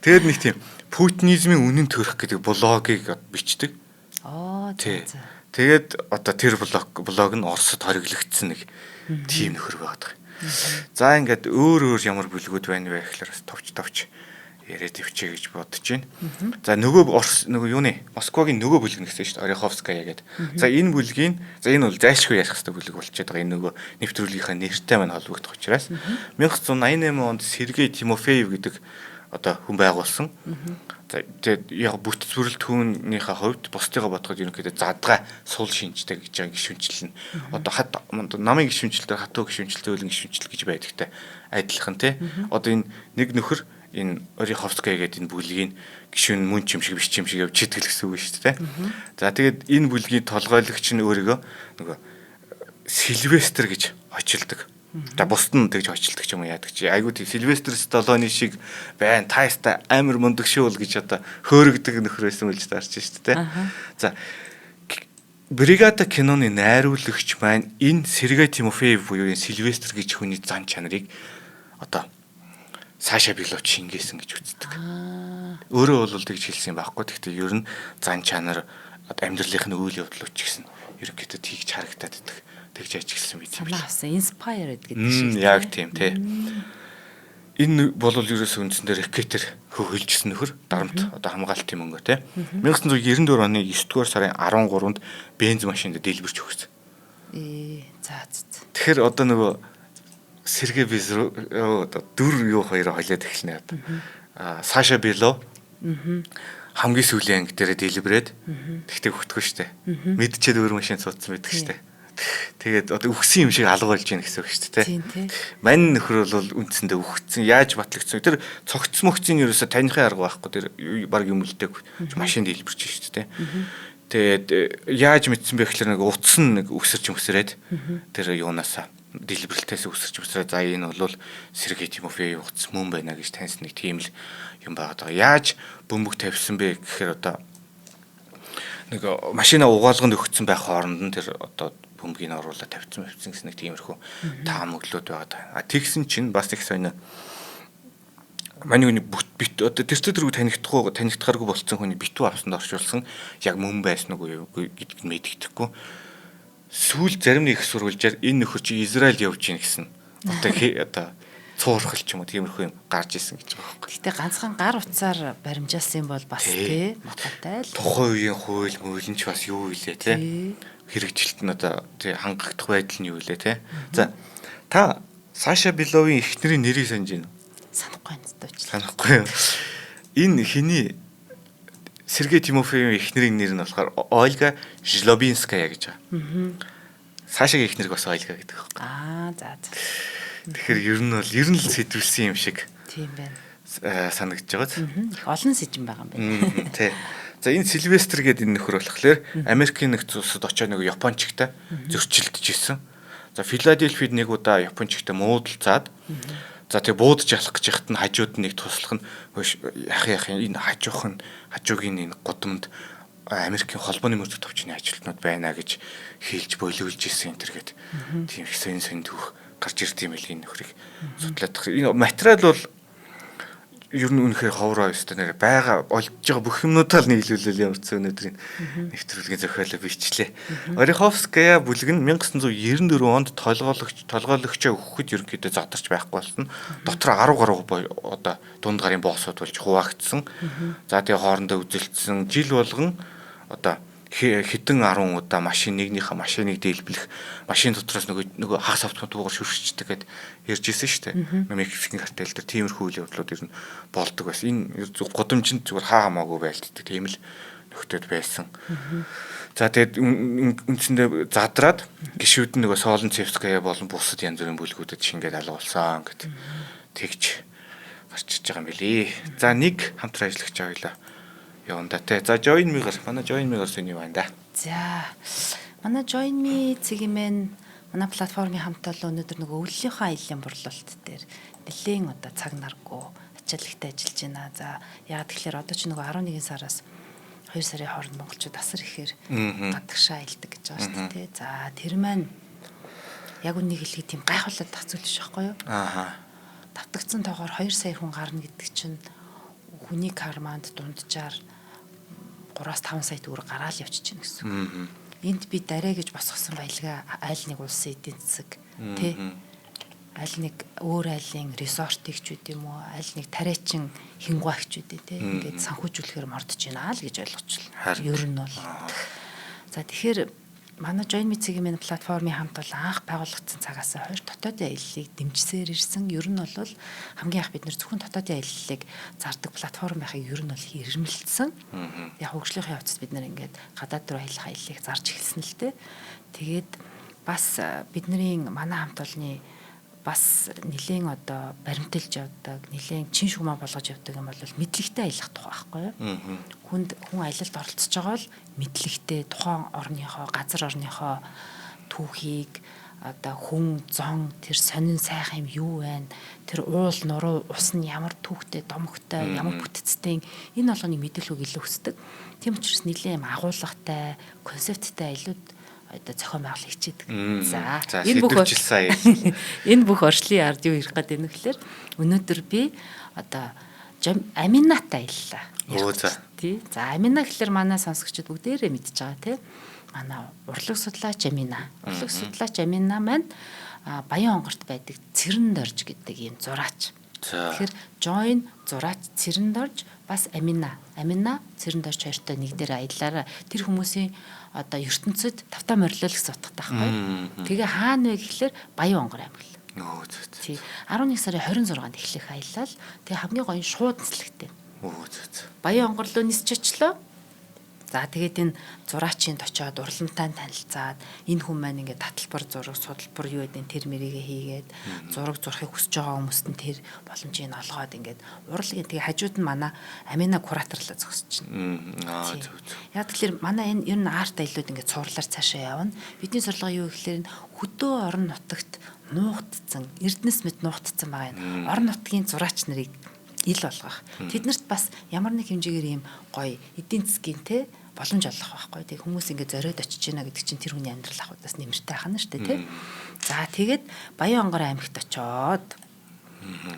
Тэгээд нэг тийм путинизмын үнэн төрөх гэдэг блогийг бичдэг. Тий. Тэгээд одоо тэр блог нь Оросд хориглогдсон нэг тийм нөхөр байдаг. За ингээд өөр ямар бүлгүүд байна вэ гэхлээр товч яриад өвчээ гэж бодож байна. За нөгөө юуны Москвагийн нөгөө бүлэг нэгсэн шүү дээ. Ореховская гэдэг. За энэ бүлгийн энэ бол зайлшгүй ярих хэрэгтэй бүлэг болчиход байгаа. Энэ нөгөө нэвтрүүлгийнхаа нэртэй маань холбогдох учраас 1988 онд Сергей Тимофеев гэдэг одоо хүн байгуулсан. За тэгээд яг бүтэц бүрэл түүнийхээ хувьд бусдыгаа бодоход ерөнхийдөө задгай сул шинжтэй гэж байгаа гишүүнчил нь одоо намын гишүүнчилтэй хатуу гишүүнчилтэй өлөн гишүүнчил гэж байдагтай адилхан тий. Одоо энэ нэг нөхөр энэ Ореховская гэдэг энэ бүлгийн гишүүн мөн ч юм шиг биш ч юм шиг явж идэг гэсэн үг шүү дээ. За тэгээд энэ бүлгийн толгойлогч нь өөрийгөө нөгөө Сильвестр гэж очилдог. За бусд нь тэгж очилдог ч юм уу яадаг чи. Айгуу тийм Сильвестр Сталлоне шиг байна. Тайста амар мундаг шүү л гэж одоо хөөрөгдөг нөхөр байсан үлж таарч шүү дээ. За Бригада киноны найруулагч маань энэ Сергей Тимофеев буюу энэ Сильвестр гэж хүний зан чанарыг одоо Саша Белов шингээсэн гэж үздэг. Өөрөө бол тэгж хэлсэн байхгүй. Гэхдээ ер нь зан чанар амьдралынхны үйл явдлууд ч гэсэн ерөнхийдөө тийгч харагдаад байдаг. Тэгж ажигласан байт юм байна. Санаа inspired гэдэг шиг. Яг тийм тий. Энэ бол ерөөсөө үндсэндээ ракетер хөвөлжсөн нөхөр дарамт одоо хамгаалтын мөнгө тий. 1994 оны 9 дугаар сарын 13-нд бенз машинд дэлбэрч өгсөн. За. Тэгэхээр одоо нөгөө Сергей Безру одоо дүр юу хоёроо хойлоод эхэлнэ одоо. Саша Белов хамгийн сүүлийн анги дээр дэлбэрээд тэгтээ өгтгөө штэ. Мэдчихэд өөр машин цуцсан байдаг штэ. Тэгээд одоо үхсэн юм шиг алга болж байна гэсэн үг шүү дээ тий. Мань нөхөр бол үндсэндээ үхсэн. Яаж батлагдсан? Тэр цогцсон мөгцийн ерөөсө таних арга байхгүй. Тэр баг юм үлдээг машин дэлбэрч шүү дээ тий. Тэгээд яаж мэдсэн бэ гэхээр нэг утас нэг өсөрч өмсрээд тэр юунаасаа дэлбэрэлтээс өсөрч өмсрээд за энэ бол Сергей Тимофеев утас мөн байна гэж таньсан нэг тийм л юм байгаа. Яаж бөмбөг тавьсан бэ гэхээр одоо нэг машина угаалганд өгсөн байх хооронд нь тэр одоо бөмбөгийг оруулаад тавьсан гэсэн нэг тиймэрхүү таамаглууд байгаа. Тэгсэн чинь бас их сонио маний бит одоо тэртэргүй танигдахааргүй болсон хүний битүү авсанд оршуулсан яг мөн байсан уу гэдгийг мэддэхгүй. Сүүл зарим нэг их сурвалжаар энэ нөхөр чи Израиль явж гин гэсэн. Одоо цуурхал ч юм уу тиймэрхүү юм гарч исэн гэж байгаа байхгүй. Гэтэ ганцхан гар утсаар баримжаасан бол бас тий мататай л. Тухайн үеийн хууль мөөлөнч бас юу илээ тий. Хэрэгжилт нь одоо тий хангагдах байдал нь юу илээ тий. За та Саша Беловын эхнэрийн нэрийг санаж байна уу? Санахгүй энэ төвч. Санахгүй юу? Энэ хиний Сергей Тимофеевын эхнэрийн нэр нь болохоор Ольга Жлобинская гэж байгаа. Сашагийн эхнэрийг бас Ольга гэдэг байхгүй. За. Тэгэхээр ер нь л сэтвэлсэн юм шиг. Тийм байна. Санагдаж байгааз. Олон сэжин байгаа юм байна. Тий. За энэ Сильвестр гэдэг энэ нөхөр болохоор Америкийн нэгдсэн улсад очоод нэг Япончигтай зөрчилдөж исэн. За Филадельфид нэг удаа Япончигтай муудалцаад за тэг буудаж алах гэж яхад нь хажууд нэг туслах нь яах энэ хажуугийн энэ гудамд Америкийн холбооны мөрдөх төвчний ажилтнууд байна гэж хэлж болиулж исэн энэ төргээд тийм их сонь түүх гарч ирд юм л энэ нөхрийг судлаад. Энэ материал бол ер нь үнэхээр ховроо өстой нэр байгаа олж байгаа бүх юмнуудаа л нийлүүлэл ямарч өнөөдрийн нэвтрүүлгийн зохиолоо бичлээ. Ореховская бүлэг нь 1994 онд толгойлогчоо өгөхөд ерөнхийдөө задарч байхгүй болсон. Дотор 10 гаруй одоо дунд гарын боссууд болж хуваагдсан. За тэгээ хоорондоо үзэлцсэн жил болгон одоо хитэн 10 удаа нэгнийхээ машиныг дийлбэлэх машин дотроос нөгөө хагас автоматуугаар шүршчихдэг гэд ярьж ирсэн шүү дээ. Мексикийн картел дээр тиймэрхүү үйл явдлууд ер нь болдог байсан. Энэ гудамжинд зүгээр хаа хамаагүй байлддаг тийм л нөхдөд байсан. За тэгээд үндсэндээ задраад гişүүд нөгөө Солонцевская болон бусад янз бүрийн бүлгүүдэд шингээд алгуулсан гэд тэгж гарч иж байгаа юм билий. За нэг хамтран ажиллагч авъя яванда те. За Join Me-гэр манай Join Me-гэр сони байна да. За манай Join Me цэгмэн манай платформын хамтаа өнөөдөр нөгөө өвлөлийнхөө аяллаа борлуулалт дээр нэлээд одоо цаг наргүй ачаалттай ажиллаж байна. За яагаад тэгэхээр одоо ч нөгөө 11 сараас 2 сарын хооронд монголчууд асар ихээр гадагшаа аялдаг гэж байгаа шүү дээ. За тэр маань яг үнийг хэлэхэд тийм гайхуулаад тацуул биш байхгүй юу? Тавтагдсан тоогоор 2 сая хүн гарна гэдэг чинь хүний карманд дунджаар 3-5 сая төгрөг гараал явчихна гэсэн. Энд би дарэ гэж босгосон баялгаа айл нэг улсын эдийн засаг тий аль нэг өөр айлын резортыг ч үт юм уу аль нэг тариачин хингуагч үдэ тий ингээд санхүүжүүлэхээр мордож байна л гэж ойлгочихлоо. Ер нь бол за тэгэхээр манай Join Me цэгийн платформын хамт бол анх байгуулагдсан цагаас хойш дотоодын аяллыг дэмжсээр ирсэн. Ер нь бол хамгийн анх бид нэр зөвхөн дотоодын аяллыг зардаг платформ байхыг ер нь бол ирмэлцсэн. Яг хөгжлийн явцад бид нэр ингээд гадаад руу аялах аяллыг зарж эхэлсэн л дээ. Тэгээд бас бидний манай хамт олонний бас нэлийн одоо баримталж явдаг, нэлийн чин шугамаа болгож явдаг юм бол мэдлэгтэй аялах тухай байхгүй юу? Хүн аялалд оролцож байгаа бол мэдлэгтэй тухайн орныхоо, газар орныхоо түүхийг одоо хүн зон тэр сонин сайхан юм юу байна? Тэр уул нуруу ус нь ямар түүхтэй, домогтой, ямар бүтцтэй энэ болгоныг мэдээлэл илүү хүсдэг. Тийм учраас нэлээд юм агуулгатай, концепттай айлууд одоо зохион байгуулалт хийчихэд. За энэ бүх орчлын ард юу ярих гэдэг нь гэхээр өнөөдөр би одоо аминатай аяллаа. Тий. За амина гэхэлэр манай сонсогчид бүгдээрээ мэдж байгаа тий. Манай урлаг судлаач Амина. Урлаг судлаач Амина маань Баян онгорт байдаг Цэрэндорж гэдэг ийм зураач. Тэгэхээр join зураач Цэрэндорж бас Амина. Амина Цэрэндорж хоёртой нэг дээр аяллаараа тэр хүмүүсийн одоо ертөнцид тавтаа морилол гэсэн утгатай байхгүй. Тэгээ хаана вэ гэхэлэр Баян онгор аймаг л. Тий. 11 сарын 26-нд эхлэх аялал. Тэгээ хамгийн гоё шууд нислэгтэй. Баян онгор руу нисч очлоо. За тэгээд энэ зураачийн очиод урламтай танилцаад энэ хүн маань ингээд таталбар зураг судалбар юу гэдэг тэр мэрийгээ хийгээд зураг зурхыг хүсэж байгаа хүмүүст нь тэр боломжийг олгоод ингээд урлагийн тэгээ хажууд нь манай Амина кураторлоо зогсож байна. Яг тэгэхээр манай энэ ер нь арт аялууд ингээд цуурлаар цаашаа явна. Бидний зорилго юу гэхээр хөдөө орон нутагт нуугдсан, эрдэнэс мэд нуугдсан байгаа энэ орон нутгийн зураач нарыг ил болгох. Тэднэрт бас ямар нэг хэмжээгээр ийм гоё эдийн засгийн те боломж олгох байхгүй. Тэг хүмүүс ингээд зориод очиж гинэ гэдэг чинь тэр хүний амьдрал ахудаас нэмэртэй хана штэ тий. За тэгээд Баян онгор аймагт очоод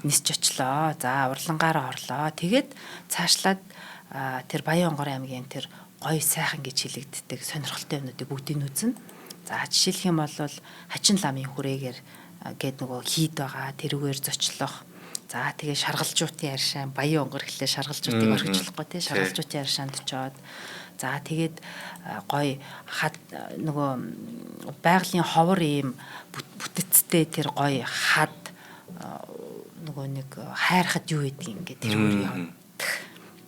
нисч очлоо. За урлангаараа орлоо. Тэгээд цаашлаад тэр Баян онгор аймгийн тэр гоё сайхан гэж хэлэгддэг сонирхолтой юмнуудыг бүгдийг үзнэ. За жишээлх юм бол хачин ламын хүрээгээр гээд нөгөө хийд байгаа тэрүүгээр зочлох. За тэгээ шаргалжуутын аршаан Баян онгор гэхлээр шаргалжуутыг орхичлахгүй тий шаргалжуутын аршаанд очоод за тэгээд гоё хад нөгөө байгалийн ховор ийм бүтэцтэй тэр гоё хад нөгөө нэг хайрхад юу гэдэг ингээд тэр үр юм.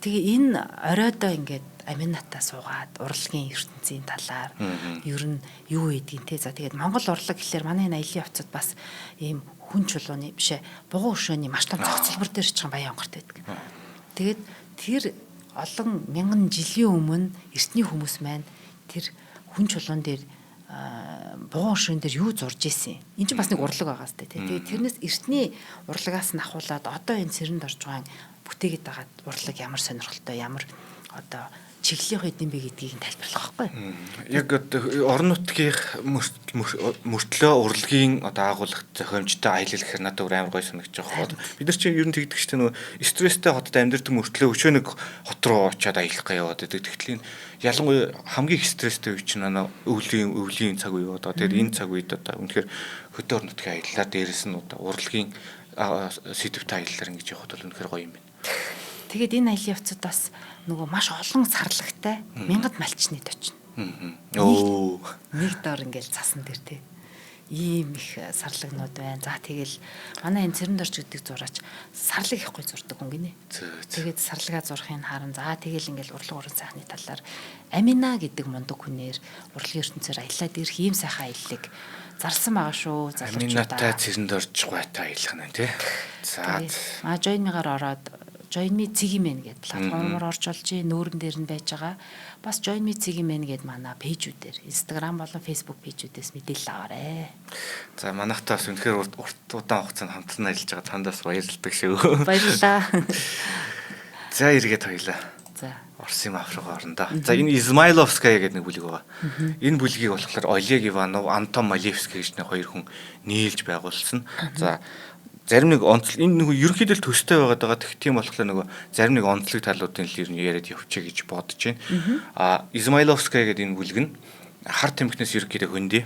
Тэгээ энэ оройдоо ингээд Аминатаа суугаад урлагийн ертөнцийн талаар ер нь юу гэдгийг те за тэгээд Монгол урлаг гэхэлэр манай энэ аялын явцад бас ийм хүн чулууны бишээ бугуун өшөөний маш том зохицолбор дээр ч Баян онгорт байдаг. Тэгээд тэр олон мянган жилийн өмнө эртний хүмүүс маань тэр хүн чулуун дээр бугуун өшөөн дээр юу зурж исэн. Энд чинь бас нэг урлаг байгаа сте. Тэгээд тэрнээс эртний урлагаас нь ахуулаад одоо энэ Цэрэнд орж байгаа бүтээгээд байгаа урлаг ямар сонирхолтой ямар одоо чиглэлийн хэдэн бэ гэдгийг тайлбарлах байхгүй. Яг орон нутгийн мөртлөө урлагийн одоо агуулгад зохиомжтой аялал гэхээр надад амар гоё санагдаж байгаа. Бид нар чинь ер нь тэгдэг чинь нөгөө стресстэй хотод амьдардаг мөртлөө өчөө нэг хот руу очиод аялах гаяа байдаг. Тэгтэл ялангуяа хамгийн их стресстэй үе чинь манай өвлийн цаг үе одоо тэгээд энэ цаг үед одоо үнэхээр хөдөө орон нутгийн аяллаар дээрэс нь одоо урлагийн сэдвтэй аяллаар ингэж явахд бол үнэхээр гоё юм байна. Тэгээд энэ аялын явцад бас нөгөө маш олон сарлагтай мянгад малчны очно. Нэг дор ингээл цасан дээр тий. Ийм их сарлагнууд байна. За тэгэл манай энэ Цэрэнд орж гэдэг зураач сарлаг их гой зурдаг хүн гинэ. Тэгээд сарлагаа зурхыг харан за тэгэл ингээл урлаг уран сайхны талаар Амина гэдэг мундаг хүнээр урлагийн ертөнцөөр аялаад ирэх ийм сайхан аяллыг зарласан байгаа шүү. Аминатай Цэрэнд орж гойтой аялах нь тий. За join-гаар ороод Join me цэгийн мэн гэдэг платформоор орж олж нүүрэн дээр нь байж байгаа. Бас Join me цэгийн мэн гэдэг манай пэйжүүдээр Instagram болон Facebook пэйжүүдээс мэдээлэл аваарэ. За манайхтай бас үнэхээр урт удаан хугацаанд хамтран ажиллаж байгаа тандаас баярлалдаг шүү. Баярлалаа. За эргээд хоёлаа. За Орсын Африк орондоо. За энэ Измайловская гэдэг нэг бүлэг байгаа. Энэ бүлгийг болохоор Олег Иванов, Антон Малевский гэж нэг хоёр хүн нийлж байгуулсан. За зарим нэг онцлог энэ нэг ерөнхийдөө төстэй байгаа гэх тийм болохоор нөгөө зарим нэг онцлог талуудын л ер нь яриад явчих гэж бодож байна. Измайловская гэдэг энэ бүлэг нь хар тамхинаас ерөнхийдөө хөндөе.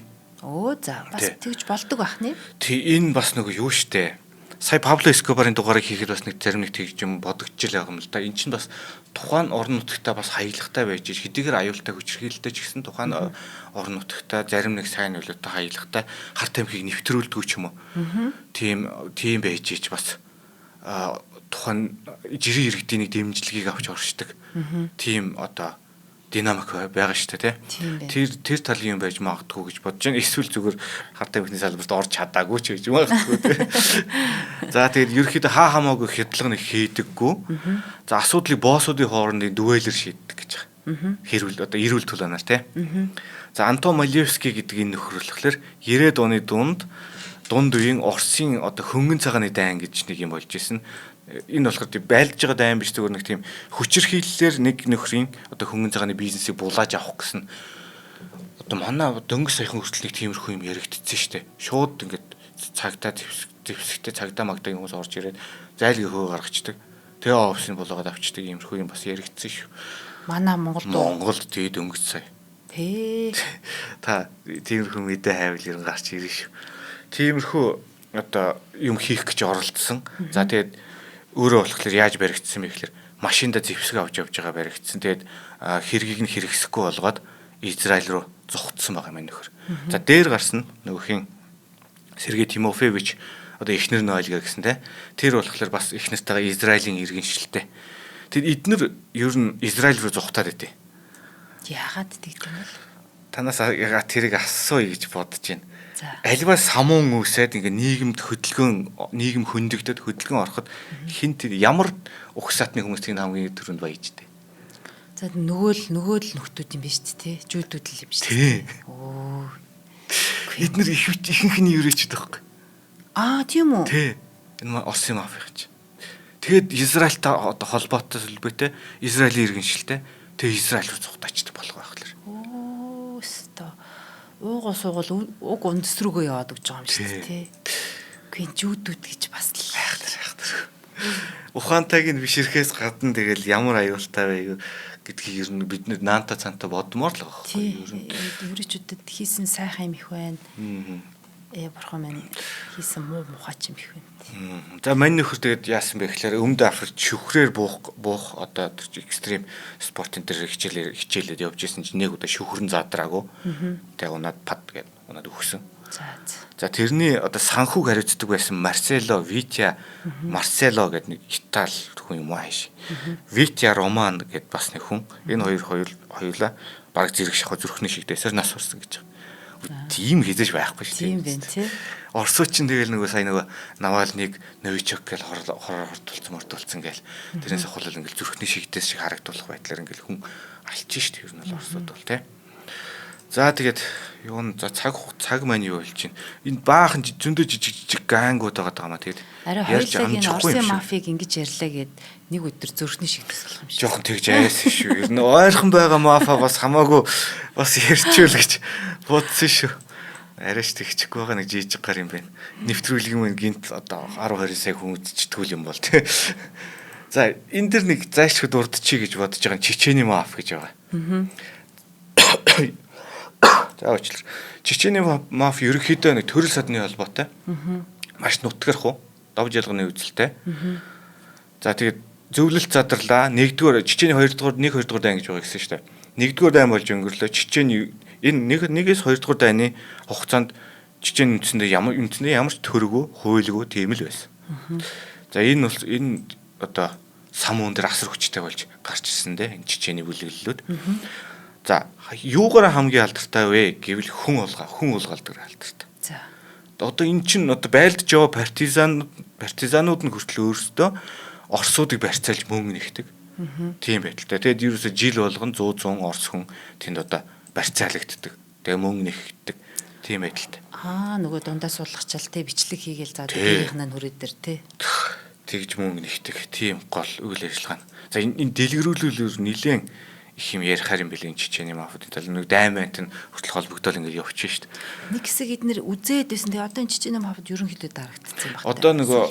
За бас тэгж болдог байх нэ. Энэ бас нөгөө юу штэ. Сая Пабло Эскобарын дугаарыг хийхэд бас нэг зарим нэг тэгж юм бодогдчихлээ байгаа юм л да. Энд чинь бас тухайн орон нутагтаа бас хаяглагтай байж хэдийгээр аюултай хүчрхийлэлтэй ч гэсэн тухайн орон нутагтаа зарим нэг сайн нөлөөтэй хаяглагтай хар тамхиг нэвтрүүлдэг ч юм уу. Тийм байж бас тухайн жирийн иргэдийн нэг дэмжлэгийг авч оршдог. Тийм одоо динамик байгаа шүү дээ тий. Тэр талын юм байж магадгүй гэж бодож байна. Эсвэл зүгээр хар тамхины салбарт орж чадаагүй ч гэж магадгүй тий. За тэгээд ерөөхдөө хамаагүй хядлага нэг хийдэггүй. За асуудлыг боссуудын хоорондын дүвэлэр шийддэг гэж байна. Хэрүүл одоо эрүүл төлөөнөр тий. За Антон Малевский гэдэг энэ нөхөр болохоор 90-ад оны дунд үеийн Оросын одоо хөнгөн цагааны дайн гэж нэг юм болж исэн. Энэ болохоор тийм байлдж байгаа дайн биш зүгээр нэг тийм хүчирхийллээр нэг нөхрийн одоо хөнгөн цагааны бизнесийг булааж авах гэсэн одоо манай дөнгөж саяхан хүртэл нэг тиймэрхүү юм яригдчихсэн шүү дээ. Шууд ингээд цагтаа зэвсэгтэй цагдаа магдаг хүмүүс орж ирээд зайлгийн хөө гаргацдаг. Тэгээ офисын булаагаад авчдаг иймэрхүү юм бас яригдсан шүү. Манай Монголд тэгээ дөнгөж сая. Тэ. Та тиймэрхүү мэдээ хайвал ер нь гарч ирнэ шүү. Тиймэрхүү одоо юм хийх гэж оролдсон. За тэгээд өөрөө болохоор яаж баригдсан бэ гэхээр машинда зэвсэг авч явж байгаа баригдсан. Тэгээд хэргийг нь хэрэгсэхгүй болгоод Израиль руу зугтсан байгаа юм нөхөр. За дээр гарсан нөгөхийн Сергей Тимофеевич одоо эхнэр нь ойлгаа гэсэн те. Тэр болохоор бас эхнэртэйгээ Израилийн иргэншилтэй. Тэгэд эднэр ер нь Израиль руу зугтаад байдیں۔ Яагаад тэгдэм бэ? Танаас ягаад тэрийг асууя гэж бодож байна. За. Альва самуун үүсээд ингээ нийгэм хөндөгдөд хөдөлгөөн ороход хинт ямар угсаатны хүмүүс тийм хамгийн түрүүнд баяжтэй. За нөгөө л нөхдүүд юм биш үү те? Жүүдүүд л юм биш тий. Оо. Эднэр ихэнх нь еврейчд байхгүй. Тийм үү? Тий. Энэ Оросын мафия гэж. Тэгээд Израильтай одоо холбоотой сүлбэтэй Израилийн иргэншилтэй тэгээд Израиль руу зугтаачдаг болох байхлаар. Оо өстой. Уугуу суугал уг үндэс рүүгээ яваад өгч байгаа юм шүү дээ тий. Үгүй жүүдүүд гэж бас л хайхтар. Ухаантайг нь бишрэхээс гадна тэгэл ямар аюултай вэ гэдгийг ер нь бид наанта цаанта бодмоор л байгаа байхгүй ер нь еврейчүүдэд хийсэн сайхан юм их байна. Бурхан минь хийсэн муу мухач юм их байна. За мань нөхөр тэгээд яасан бэ гэхээр Өмнөд Африкт шүхрээр буух одоо экстрим спортын дээр хичээлээд явж исэн чинь нэг удаа шүхрэн задраагүй. Тэгээд унаад пад гэдэг унаад өгсөн. За тэрний одоо санхүүг хариуцдаг байсан Марсело Марсело гэдэг нэг Итали хүн юм ааш. Витя Роман гэдэг бас нэг хүн. Энэ хоёулаа баг зэрэг шахаа зүрхний шигдээсээр нас орсон гэж байна. Тийм хизэж байхгүй шүү дээ. Тийм байна тий. Орсууд чинь тэгэл нөгөө сая нөгөө Навальныг Новичок гэж хортуулсан гээл. Тэрнээс хулал ингээл зүрхний шигдээс шиг харагдуулах байдлаар ингээл хүн алчиж шүү дээ. Ер нь бол Орсууд бол тий. За тэгээд юун за цаг маань юу болж чинь энэ баахан зөндөө жижиг гангууд байгаа маа тэгээд ярьж амжихгүй Оросын мафиг ингэж ярьлаа гэд нэг өдөр зүрхний шигдэс болох юм шиг. Жохон тэгж айсан шүү. Ер нь ойрхон байгаа мафа бас хамаагүй бас ярьчүүл гэж бодсон шүү. Арайш тэгчихгүй байгаа нэг жижиг гар юм байна. Нэвтрүүлгийн мөн гинт одоо 10 20 сая хүн үзчихтгүүл юм бол тий. За энэ дэр нэг зайшгүй дурдчихъя гэж бодож байгаа Чечений маф гэж байгаа. За уучлаарай. Чечений маф ерөнхийдөө нэг төрөл садны холбоотой. Маш нутгарх уу? Довж ялганы үзэлтэй. За тэгээд зөвлөлт задарлаа. Нэгдүгээр Чечений 2-р дайн гэж байгаа гэсэн шүү дээ. Нэгдүгээр дайн болж өнгөрлөө. Чечений энэ нэгээс 2-р дайны хугацаанд Чечен үндсэндээ ямар ч төрөгүй, хуйлгүй тийм л байсан. За энэ одоо самуун дээр асар хүчтэй болж гарч ирсэн дээ. Энэ Чечений бүлэглэлүүд. За юугаар хамгийн алдартай вэ гэвэл хүн улгаалдаг алдартай. За. Одоо эн чинь одоо байлдж яваа партизанууд нь хүртэл өөрсдөө Оросуудыг барьцаалж мөнгө нэгдэг. Тийм байдалтай. Тэгэд ерөөсө жил болгон 100 Орос хүн тэнд одоо барьцаалагддаг. Тэгээ мөнгө нэгдэг. Тийм байдалтай. Нөгөө дундаа суулгачаалтай бичлэг хийгээл за тэрийнхнээ нүрээд дэр тий. Тэгж мөнгө нэгдэг. Тийм гол үйл ажиллагаа. За энэ дэлгэрүүлэлээр нэлээд их юм ярихаар юм бэлэн Чечений мафиад тал нэг даймант нь хүртэл холбогдол ингээд явчих шүү дээ. Нэг хэсэг эднэр үзээд байсан. Тэгээ одоо Чечений мафиад ерөнхийдөө дарагдсан байна. Одоо нөгөө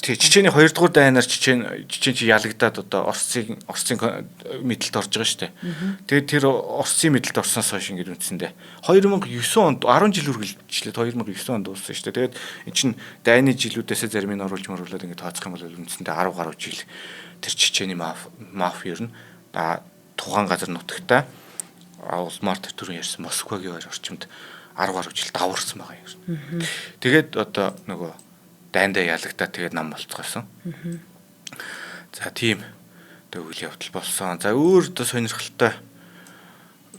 Чечений 2-р дайнаар Чечен чи ялагдаад одоо Оросын мэдэлд орж байгаа шүү дээ. Тэгээд тэр Оросын мэдэлд орсноос хойш ингээд үндсэндээ 2009 онд 10 жил үргэлжлээд 2009 онд дууссан шүү дээ. Тэгээд эн чин дайны жилүүдээсээ зарим нь оруулж мөрлөөд ингээд тооцох юм бол үндсэндээ 10 гаруй жил тэр Чечений маф ер нь тухайн газар нутагтаа улмаар төрөн ярьсан Москвагийн хоёр орчимд 10 гаруй жил даварсан байгаа юм. Тэгээд одоо нөгөө дайндаа ялагдаад тэгээд нам болцгоосон. За тийм үйл явдал болсон. За өөр одоо сонирхолтой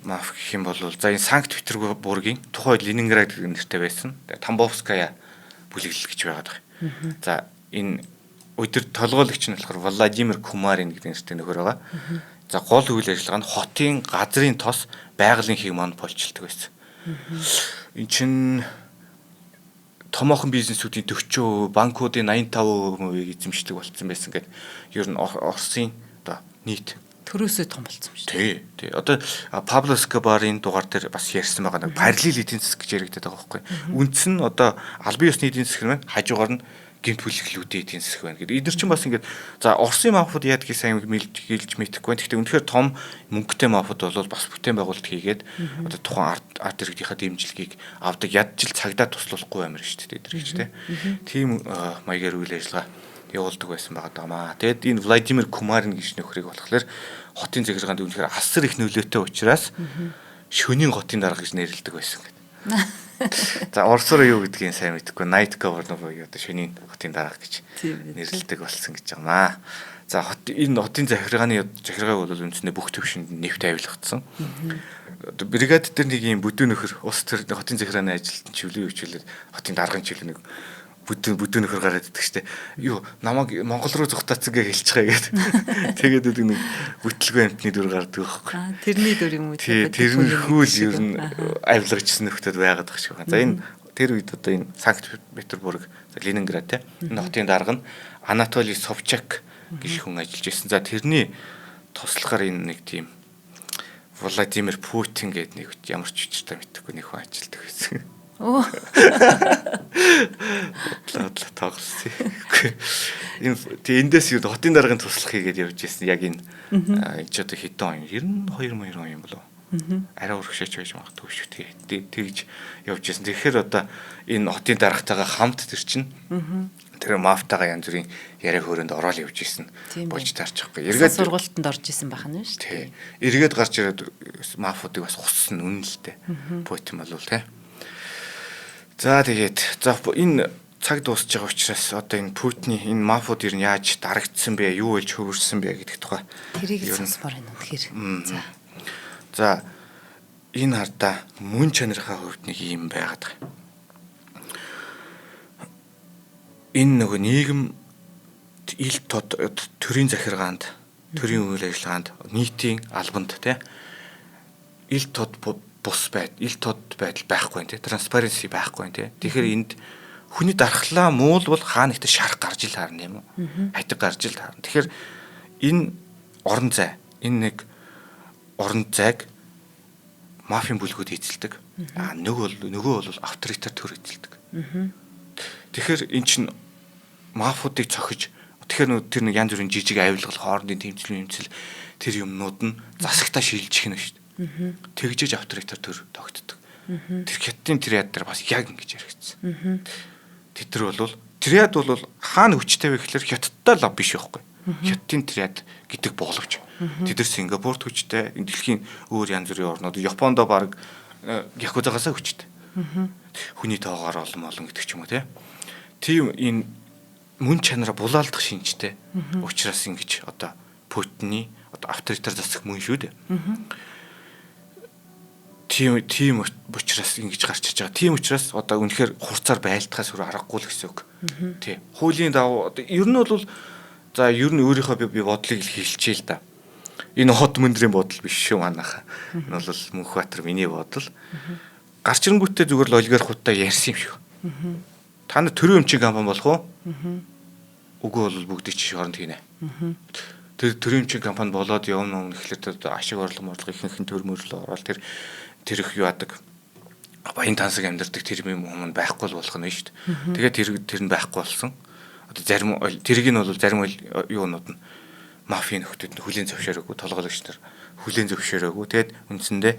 маф гэх юм бол за энэ Санкт Петербургийн тухайн Ленинград гэх нэртэй байсан. Тамбовская бүлэглэл гэж байгаад байгаа. За энэ өдөр толгойлогч нь болохоор Владимир Кумарин гэдэг нэртэй нөхөр байгаа. За гол үйл ажиллагаа нь хотын газрын тос байгалийн хийг монополчилдог байсан. Энд чинь томоохон бизнесүүдийн 40%, банкуудын 85% эзэмшдэг болсон байсан гэдэг. Ер нь Оросын одоо нийт төрөөсөө том болсон шүү дээ. Тий. Одоо Пабло Эскобарын дугаар дээр бас ярьсан байгаа нэг параллел эдийн засаг гэж яригдаад байгаа байхгүй. Үндс нь одоо албан ёсны эдийн засаг нь хажуугаар нь гэмт бүлэглүүдийн эдийн засаг байна гэдэг. Эдгээр чинь бас ингээд за Оросын мафиуд яадгийг сайн хэлж мэдэхгүй. Гэхдээ үнэхээр том мөнгөтэй мафиуд бол бас бүтээн байгуулалт хийгээд одоо тухайн арт иргэдийнхаа дэмжлэгийг авдаг ядчил цагдаа туслуулахгүй амар шүү дээ эдгээр гэж тийм маягаар үйл ажиллагаа явуулдаг байсан байгаа даа. Тэгэд энэ Владимир Кумарын гэж нөхрийг болохоор хотын захиргаанд үнэхээр асар их нөлөөтэй учраас шөнийн хотын дарга гэж нэрлэдэг байсан гэдэг. За орсоор юу гэдгийг сайн мэдэхгүй night governor буюу одоо шөнийн хотын дарга гэж нэрлэдэг болсон гэж байна. За энэ хотын захиргааг бол үндсэндээ бүх төвшөнд нэвт авилгацсан. Одоо бригад дээр нэг юм бүдүүн нөхөр ус төр хотын захиргааны ажилтан чивлэн хөвчлээд хотын даргын чивлэн нэг бүдүүн нөхөр гараад иддэг штэ. Юу намайг Монгол руу зүгтаацсан гэж хэлчихээ гээд. Тэгээд нэг бүтлгүй амтны дүр гардаг байхгүй. Тэрний дүр юм уу? Тэрнхүү л ер нь авилгачсан нөхдөд байгаад байгаа шиг байна. За энэ тэр үед одоо энэ Санкт Петербург, Ленинград энэ хотын дарга нь Анатолий Собчак гэх хүн ажиллаж байсан. За тэрний туслахаар энэ нэг тийм Владимир Путин гэдэг нэг ямар ч учиртай мэдхгүй нэг хүн ажилладаг байсан. Оо. Тоглосон. Эндээс юу хотын даргын туслах хийгээд явж ирсэн. Яг энэ ч одоо хэдэн он 92 он юм болов. Арай урагшаач байж магадгүй шүү дээ. Тэгж явж ирсэн. Тэгэхээр одоо энэ хотын даргатайгаа хамт тэр чинь тэр мафтайгаа янз бүрийн яриа хөөрөнд ороод явж ирсэн. Болж таарч байхгүй. Эргээд сургалтанд орж исэн бахна шүү дээ. Эргээд гарч ирээд мафуудыг бас хуссан үнэн л дээ. Путин болов те. За тэгээд энэ цаг дуусч байгаа учраас одоо энэ Путиний энэ мафууд ер нь яаж дарагдсан бэ? Юу болж хөвөрсөн бэ гэдэг тухай тэрийг сонсмоор байна үнэхээр. За энэ хардаа мөн чанарынхаа хувьд нэг юм байгаад байгаа. Энэ нөгөө нийгэм ил тод төрийн захиргаанд, төрийн үйл ажиллагаанд, нийтийн албанд те ил тод бус ил тод байдал байхгүй нэ транспаrency байхгүй нэ тэгэхээр энд хүний дархлаа муул бол хаа нэгтээ шарах гарч ил харна юм уу хайтаг гарч ил харна тэгэхээр энэ орон зай энэ нэг орон зайг мафийн бүлгүүд эзэлдэг нөгөө бол авторитар төр эзэлдэг тэгэхээр эн чин мафуудыг цохиж тэгэхээр тэр нэг янз бүрийн жижиг авилгал хоорондын тэмцэл тэр юмнууд нь засагтаа шилжих нь шүү дээ тэгжиж авторитар төр тогтдог. Тэр хятадын триад дээр бас яг ингэж яригдсан. Тэд нар бол триад бол хаана хүчтэй вэ гэхээр хятадтай лав биш байхгүй. Хятадын триад гэдэг боловч тэд нар Сингапурт хүчтэй, дэлхийн өөр янз бүрийн орнууд, Япондо баг Якузагаасаа хүчтэй. Хүний тоогоор олон гэдэг ч юм уу тийм энэ мөн чанараа булаалдах шинжтэй. Учираас ингэж одоо Путиний одоо авторитар засаг мөн шүү дээ. Тийм учраас ингэж гарч иж байгаа. Тийм учраас одоо үнэхээр хурцаар байлдахаас өөр аргагүй л гэсэн үг. Тий. Хуулийн давуу одоо ер нь бол за ер нь өөрийнхөө би бодлыг хэлчихээ л да. Энэ хот мөндрийн бодол биш шүү манайха. Энэ бол Мөнхбаатар миний бодол. Гарч ирэнгүүтээ зүгээр л олигархуудтай ярьсан юм шиг. Та нар төрийн өмчийн компани болох уу? Үгүй бол бүгдийг чи шоронд хийнэ. Тэр төрийн өмчийн компани болоод явна гэхлээр ашиг орлого ихэнх нь төрмөрлөө ороод тэр их юу яадаг баян тансаг амьдардаг тэр юм байхгүй болох нь шүү дээ. Тэгээд тэр нь байхгүй болсон. Одоо зарим тэрийг нь бол зарим юунууд нь мафийн нөхдөд нь хүлээн зөвшөөрөөгүй толгойлогч нар хүлээн зөвшөөрөөгүй. Тэгээд үндсэндээ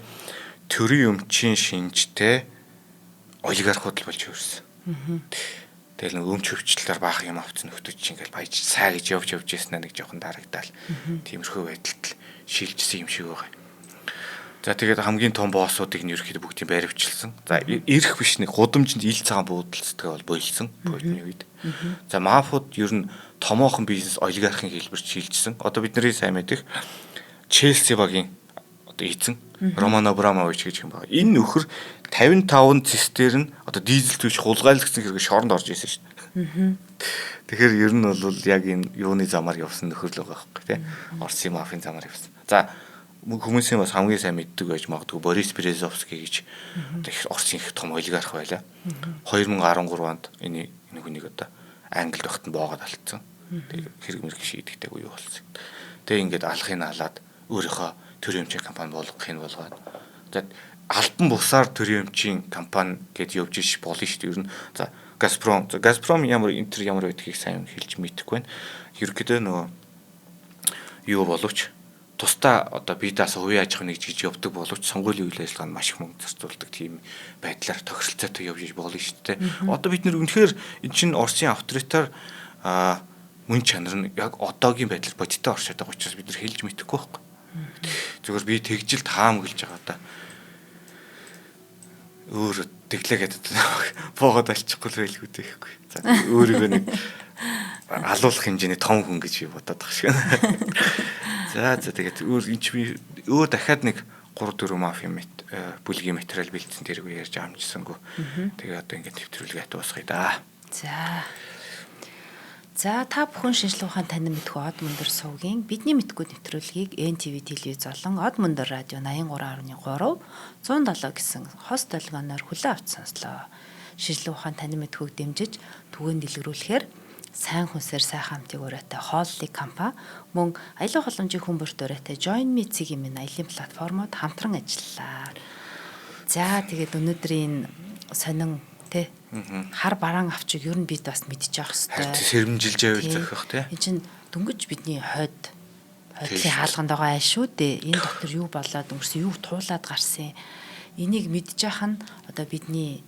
төрийн өмчийн шинжтэй олигархууд л болж хөрсөн. Тэгэл нэг өмч хөвчлөлээр баах юм авцсан нөхдөд чинь ингээл баяж цаа гэж явж яснаа нэг жоохон дарагдаал. Тиймэрхүү байдалд шилжсэн юм шиг байгаа. За тэгээд хамгийн том боссуудыг нь ерөөхдөө бүгдийг баривчилсан. За ирэх биш нэг гудамжинд ил цагаан буудалцдаг бол бойлсон Путиний үед. За мафууд ер нь томоохон бизнес олигархын хэлбэрт шилжсэн. Одоо бидний сайн мэдих Челси багийн одоо эзэн Роман Абрамович гэж юм байна. Энэ нөхөр 55 цистерн нь одоо дизель төвч хулгайлгсан хэрэг шоронд орж ирсэн шүү дээ. Тэгэхээр ер нь бол яг энэ юуны замаар явсан нөхөр л байгаа байхгүй тийм. Оросын мафийн замаар явсан. За хүмүүсийн бас хамгийн сайн мэддэг байж магадгүй Борис Березовский гэж Орсын их том олигарх байлаа. 2013 онд энэ хүнийг одоо Англид багт нь боогод алдсан. Тэгээ хэрэг мэрэг шийдэгтэй үе болсон. Тэгээ ингээд алхахыг халаад өөрийнхөө төрийн эмчийн компани болгохыг болгоод за альбан бусаар төрийн эмчийн компани гэдээ явж иш болно шүү дээ. Ер нь за Газпром ямар байдгийг сайн хэлж мэдэхгүй байна. Ерөнхийдөө нөгөө юу боловч тусдаа одоо бидээс хувийн аж ахуйн гэж явдаг боловч сонгуулийн үйл ажиллагаанд маш их мөнгө зарцуулдаг тийм байдлаар тохиролцоотой явж болно шүү дээ. Одоо бид нэр үнэхээр энэ чинь Оросын авторитар мөн чанар нь яг одоогийн байдлаар бодиттой оршоод байгаа учраас бид нар хэлж мэдэхгүй байхгүй. Зүгээр би тэгжил таамаглаж байгаа да. Өөр тэглээгээд боогод алчихгүй байлгүй тэгэхгүй. За өөрийгөө нэг алуулах хэмжээний том хүн гэж би бодоод байгаа шиг. За тэгээд өөр дахиад нэг 3-4 мафийн бүлгийн материал бэлдсэн тэргүй ярьж амжсангүй. Тэгээ одоо ингээд нэвтрүүлгээ дуусгая да. За та бүхэн шинжлэх ухаан танин мэдхүү Од Мөндөр сувгийн бидний мэдгүй нэвтрүүлгийг NTV телевиз болон Од Мөндөр радио 83.3 170 гэсэн хост долгионоор хүлээн авч сонслоо. Шинжлэх ухаан танин мэдхүүг дэмжиж түгээн дэлгэрүүлэхээр сайн хүнсээр сайхан хамтыг ураатай хооллыг компани мөн аялал боломжийн хүмүүст ураатай Join Me цэгийн минь аялын платформод хамтран ажиллалаа. За тэгээд өнөөдрийн сонин хар бараан авчиг ер нь бид бас мэдчих явах хэрэгтэй. Сэрэмжилж байвал зохих тий. Энэ чинь дөнгөж бидний хойдлын хаалганд байгаа айл шүү дээ. Энэ дотор юу болоод өнгөрсөн, юу туулаад гарсан. Энийг мэдчих яах нь одоо бидний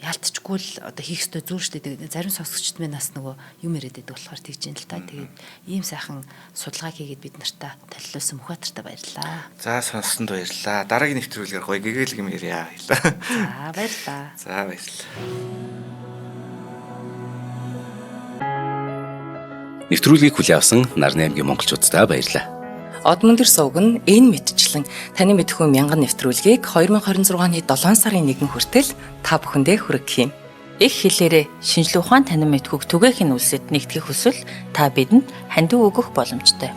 ялцчгүй л одоо хийх ёстой зүйл шүү дээ. Зарим сонсогчд минь нас нөгөө юм яриад байдаг болохоор тэгж юм л та. Тэгээд ийм сайхан судалгаа хийгээд бид нартай толилуулсан Мөхбаатартай баярлалаа. За сонссонд баярлалаа. Дараагийн нэвтрүүлгээр гоё гэгэл юм ярья. За баярлалаа. За баярлалаа. Нэвтрүүлгийг хүлээн авсан Нарны аймгийн монголчуудтай баярлалаа. Од Мөндөр сувг нь энэ мэдчлэн таны мэдхүү мянган нэвтрүүлгийг 2026 оны 7 сарын 1 хүртэл та бүхэндээ хүргэх юм. Их хэлээрээ шинжлэх ухаан танин мэдхүүг түгээхийн үлсэд нэгтгэх хүсвэл та бидэнд хандив өгөх боломжтой.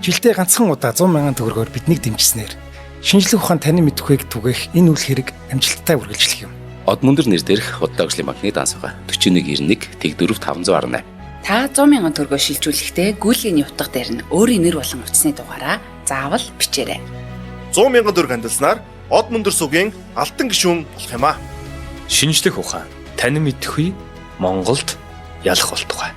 Жилдээ ганцхан удаа 100 мянган төгрөгөөр биднийг дэмжснээр шинжлэх ухаан танин мэдхүйг түгээх энэ үйл хэрэг амжилттай үргэлжлэх юм. Од Мөндөр нэр дээрх Удаагийн банкны дансгаа 4191 Тэг 4518. Та 100 мянган төгрөгөөр шилжүүлэхдээ гүйлгийн утга дээр нь өөрийн нэр болон утасны дугаараа заавал бичээрэй. 100 мянган төгрөг хандалснаар Од Мөндөр сувгийн алтан гишүүн болох юм а. Шинжлэх ухаан танин мэдхгүй Монголд ялах болтугай.